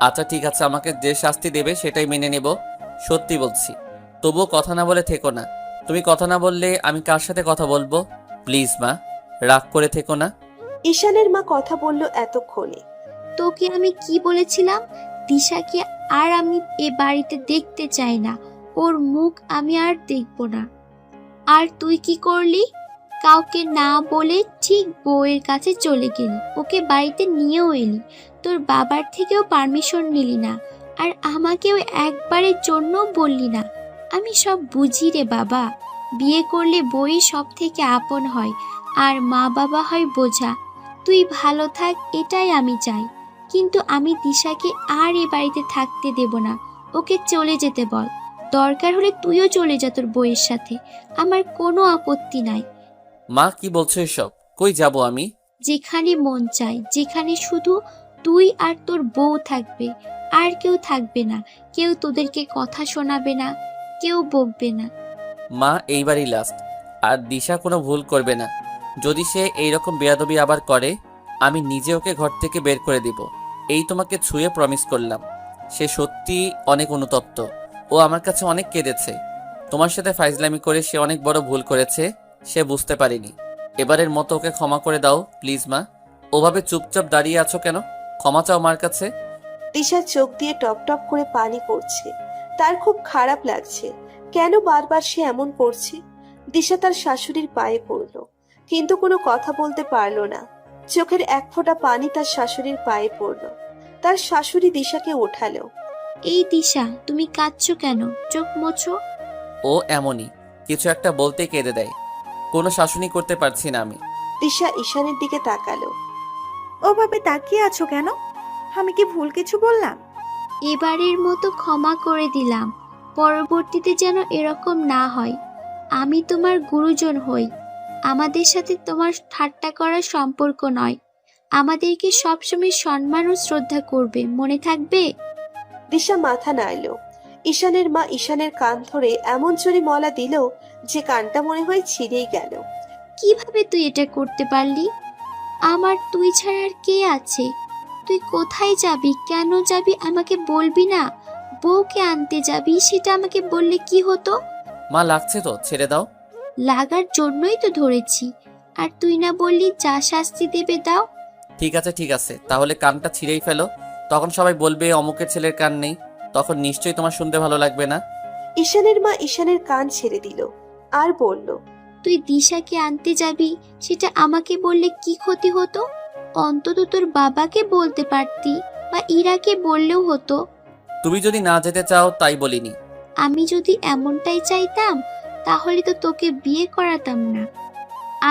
আচ্ছা ঠিক আছে, আমাকে যে শাস্তি দেবে সেটাই মেনে নেব, সত্যি বলছি। তবুও কথা না বলে থেকো না। তুমি কথা না বললে আমি কার সাথে কথা বলবো? প্লিজ মা, রাগ করে থেকো না। ঈশানের মা কথা বলল এতক্ষণে। তোকে আমি কি বলেছিলাম? দিশাকে আর আমি এ বাড়িতে দেখতে চাই না, ওর মুখ আমি আর দেখব না। আর তুই কি করলি? কাউকে না বলে ঠিক বউয়ের কাছে চলে গেলি, ওকে বাড়িতে নিয়েও এলি, তোর বাবার থেকেও পারমিশন নিলি না, আর আমাকেও একবারের জন্য বললি না। আমি সব বুঝি রে বাবা। বিয়ে করলে বই সব থেকে আপন হয়, আর মা বাবা হয় বোঝা। তুই ভালো থাক, এটাই আমি চাই। কিন্তু আমি দিশাকে আর এ বাড়িতে থাকতে দেব না। ওকে চলে যেতে বল। দরকার হলে তুইও চলে যা তোর বউয়ের সাথে, আমার কোনো আপত্তি নাই। মা কি বলছো এসব? কই যাব আমি? যেখানে মন চায়, যেখানে শুধু তুই আর তোর বউ থাকবে, আর কেউ থাকবে না। কেউ তোদেরকে কথা শোনাবে না, কেউ বকবে না। মা এইবারই লাস্ট, আর দিশা কোনো ভুল করবে না। যদি সে এইরকম বেয়াদবি আবার করে, আমি নিজে ওকে ঘর থেকে বের করে দিব। এই তোমাকে ছুঁয়ে প্রমিস করলাম। সে সত্যি অনেক অনুতপ্ত, ও আমার কাছে অনেক কেঁদেছে। তোমার সাথে ফাইজলামি করে সে অনেক বড় ভুল করেছে, সে বুঝতে পারেনি। এবারের মতো ওকে ক্ষমা করে দাও প্লিজ মা। ওভাবে চুপচাপ দাঁড়িয়ে আছো কেন? ক্ষমা চাও মার কাছে। দিশার চোখ দিয়ে টপ টপ করে পানি পড়ছে। তার খুব খারাপ লাগছে। কেন বারবার সে এমন করছে? দিশা তার শাশুড়ির পায়ে পড়ল, কিন্তু কোনো কথা বলতে পারলো না। চোখের এক ফোঁটা পানি তার শাশুড়ির পায়ে পড়ল। তার শাশুড়ি দিশাকে ওঠালো। এই দিশা, তুমি কাঁদছো কেন? চোখ মোছো। ও এমনই, কিছু একটা বলতে কেঁদে দেয়। কোনো শাসনই করতে পারছি না আমি। দিশা ঈশানের দিকে তাকালো। ওভাবে তাকিয়ে আছো কেন? আমি কি ভুল কিছু বললাম? এবারের মতো ক্ষমা করে দিলাম, পরবর্তীতে যেন এরকম না হয়। আমি তোমার গুরুজন হই, আমাদের সাথে তোমার ঠাট্টা করার সম্পর্ক নয়। আমাদেরকে সবসময় সম্মান ও শ্রদ্ধা করবে, মনে থাকবে? দিশা মাথা নাড়ল। ঈশানের মা ঈশানের কান ধরে এমন জোরে মলা দিল যে কানটা মনে হয় ছিঁড়েই গেল। কিভাবে তুই এটা করতে পারলি? আমার তুই ছাড়া আর কে আছে? তুই কোথায় যাবি, কেন যাবি আমাকে বলবি না? বউকে আনতে যাবি, সেটা আমাকে বললে কি হতো? মা লাগছে তো, ছেড়ে দাও। লাগার জন্যই তো ধরেছি। আর তুই না বললি যা শাস্তি দেবে দাও। ঠিক আছে, তাহলে কানটা ছিঁড়েই ফেলো। তখন সবাই বলবে অমুকের ছেলের কান নেই, তখন নিশ্চয়ই তোমার শুনতে ভালো লাগবে না? ঈশানের মা ঈশানের কান ছেড়ে দিল আর বলল। তুই দিশাকে আনতে যাবি, সেটা আমাকে বললে কি ক্ষতি হতো? অন্তত তোর বাবাকে বলতে পারতি, বা ইরাকে বললেও হতো। তুমি যদি না যেতে চাও তাই বলিনি। আমি যদি এমনটাই চাইতাম, তাহলে তো তোকে বিয়ে করাতাম না।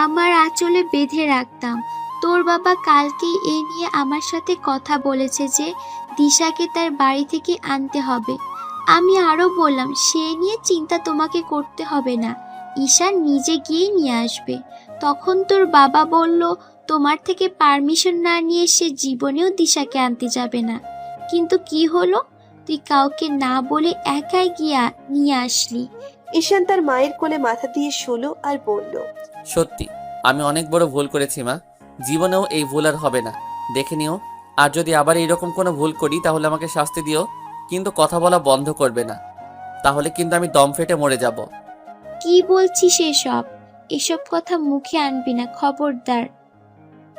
আমার আঁচলে বেঁধে রাখতাম। তোর বাবা কালকেই এই নিয়ে আমার সাথে কথা বলেছে যে দিশাকে তার বাড়ি থেকে আনতে হবে। আমি আরও বললাম সে নিয়ে চিন্তা তোমাকে করতে হবে না, ঈশান নিজে গিয়ে নিয়ে আসবে। তখন তোর বাবা বলল তোমার থেকে পারমিশন না নিয়ে সে জীবনেও দিশাকে আনতে যাবে না। কিন্তু কি হলো, তুই কাউকে না বলে একাই গিয়া নিয়ে আসলি। ঈশান তার মায়ের কোলে মাথা দিয়ে শুলো আর বলল, সত্যি আমি অনেক বড় ভুল করেছি মা, জীবনেও এই ভুল আর হবে না, দেখে নিও। আর যদি আবার এইরকম কোনো ভুল করি তাহলে আমাকে শাস্তি দিও, কিন্তু কথা বলা বন্ধ করবে না, তাহলে কিন্তু আমি দম ফেটে মরে যাব। কি বলছিস এসব? এসব কথা মুখে আনবি না, খবরদার।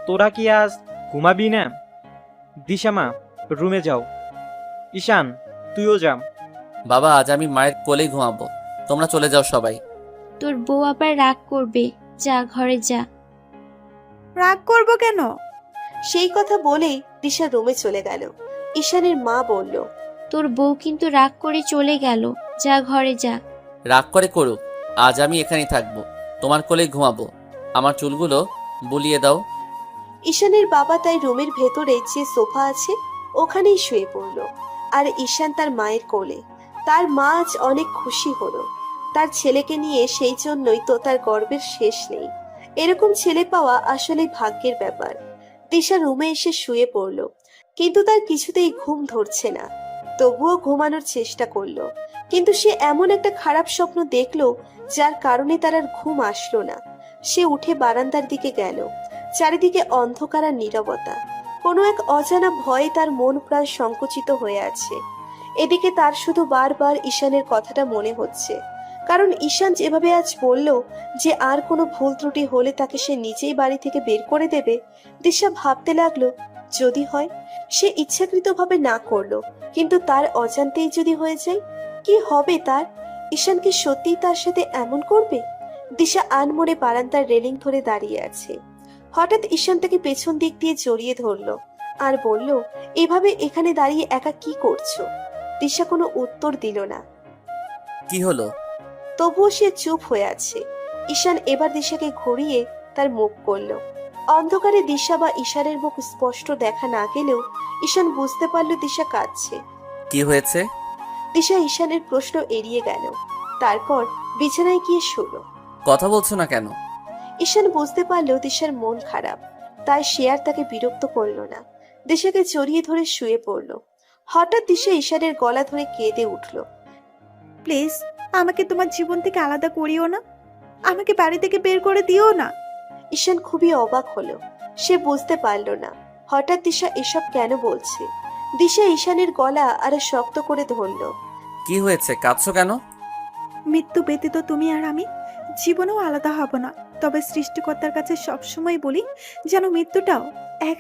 তোরা কি আজ ঘুমাবি না? দিশামা, রুমে যাও। ঈশান, তুইও যা। বাবা আজ আমি মায়ের কোলেই ঘুমাবো, তোমরা চলে যাও সবাই। তোর বউ আবার রাগ করবে, যা ঘরে যা। রাগ করবো কেন? সেই কথা বলেই দিশা রুমে চলে গেল। ঈশানের মা বলল, তোর বউ কিন্তু রাগ করে চলে গেল, যা ঘরে যা। রাগ করে করুক, আজ আমি এখানেই থাকবো, তোমার কোলেই ঘুমাবো। আমার চুলগুলো বুলিয়ে দাও। ঈশানের বাবা তাই রুমের ভেতরে যে সোফা আছে ওখানেই শুয়ে পড়ল, আর ঈশান তার মায়ের কোলে। তার মা আজ অনেক খুশি হলো তার ছেলেকে নিয়ে, সেই জন্যই তো তার গর্বের শেষ নেই। এরকম ছেলে পাওয়া আসলে ভাগ্যের ব্যাপার। দিশা রুমে এসে শুয়ে পড়ল, কিন্তু তার কিছুতেই ঘুম ধরছে না। তবুও ঘুমানোর চেষ্টা করলো, কিন্তু সে এমন একটা খারাপ স্বপ্ন দেখলো যার কারণে তার আর ঘুম আসলো না। সে উঠে বারান্দার দিকে গেল। চারিদিকে অন্ধকার আর নীরবতা। কোনো এক অজানা ভয়ে তার মন প্রায় সংকুচিত হয়ে আছে। এদিকে তার শুধু বারবার ঈশানের কথাটা মনে হচ্ছে, কারণ ঈশান যেভাবে আজ বলল যে আর কোনো ভুল ত্রুটি হলে তাকে সে নিজেই বাড়ি থেকে বের করে দেবে। দিশা ভাবতে লাগলো, যদি হয়, সে ইচ্ছাকৃতভাবে না করলো, কিন্তু তার অজান্তেই যদি হয়ে যায়, কি হবে তার? ঈশান কি সত্যিই তার সাথে এমন করবে? দিশা আনমনে বারান্দার রেলিং ধরে দাঁড়িয়ে আছে। হঠাৎ ঈশান তাকে পেছন দিক দিয়ে জড়িয়ে ধরলো আর বলল, এভাবে এখানে দাঁড়িয়ে একা কি করছো? দিশা কোনো উত্তর দিল না। কি হলো? তবুও সে চুপ হয়ে আছে। ঈশান এবার দিশাকে ঘুরিয়ে তার মুখ করলো। অন্ধকারে দিশা বা ঈশানের মুখ স্পষ্ট দেখা না গেলেও ঈশান বুঝতে পারলো দিশা কাঁদছে। কি হয়েছে? দিশা ঈশানের প্রশ্ন এড়িয়ে গেল, তারপর বিছানায় গিয়ে শুলো। কথা বলছো না কেন? ঈশান বুঝতে পারলো দিশার মন খারাপ, তাই সে আর তাকে বিরক্ত করলো না। দিশাকে জড়িয়ে ধরে শুয়ে পড়লো। হঠাৎ দিশা ঈশানের গলা ধরে কেঁদে উঠল। প্লিজ আমাকে তোমার জীবন থেকে আলাদা করিও না, আমাকে বাড়ি থেকে বের করে দিও না। ঈশান খুবই অবাক হলো, সে বুঝতে পারল না হঠাৎ দিশা এসব কেন বলছে। দিশা ঈশানের গলা আরো শক্ত করে ধরল। কি হয়েছে, কাঁদছো কেন? মৃত্যু ব্যতীত তুমি আর আমি জীবনেও আলাদা হব না, তবে সৃষ্টিকর্তার কাছে সবসময় বলি যেন মৃত্যুটাও এক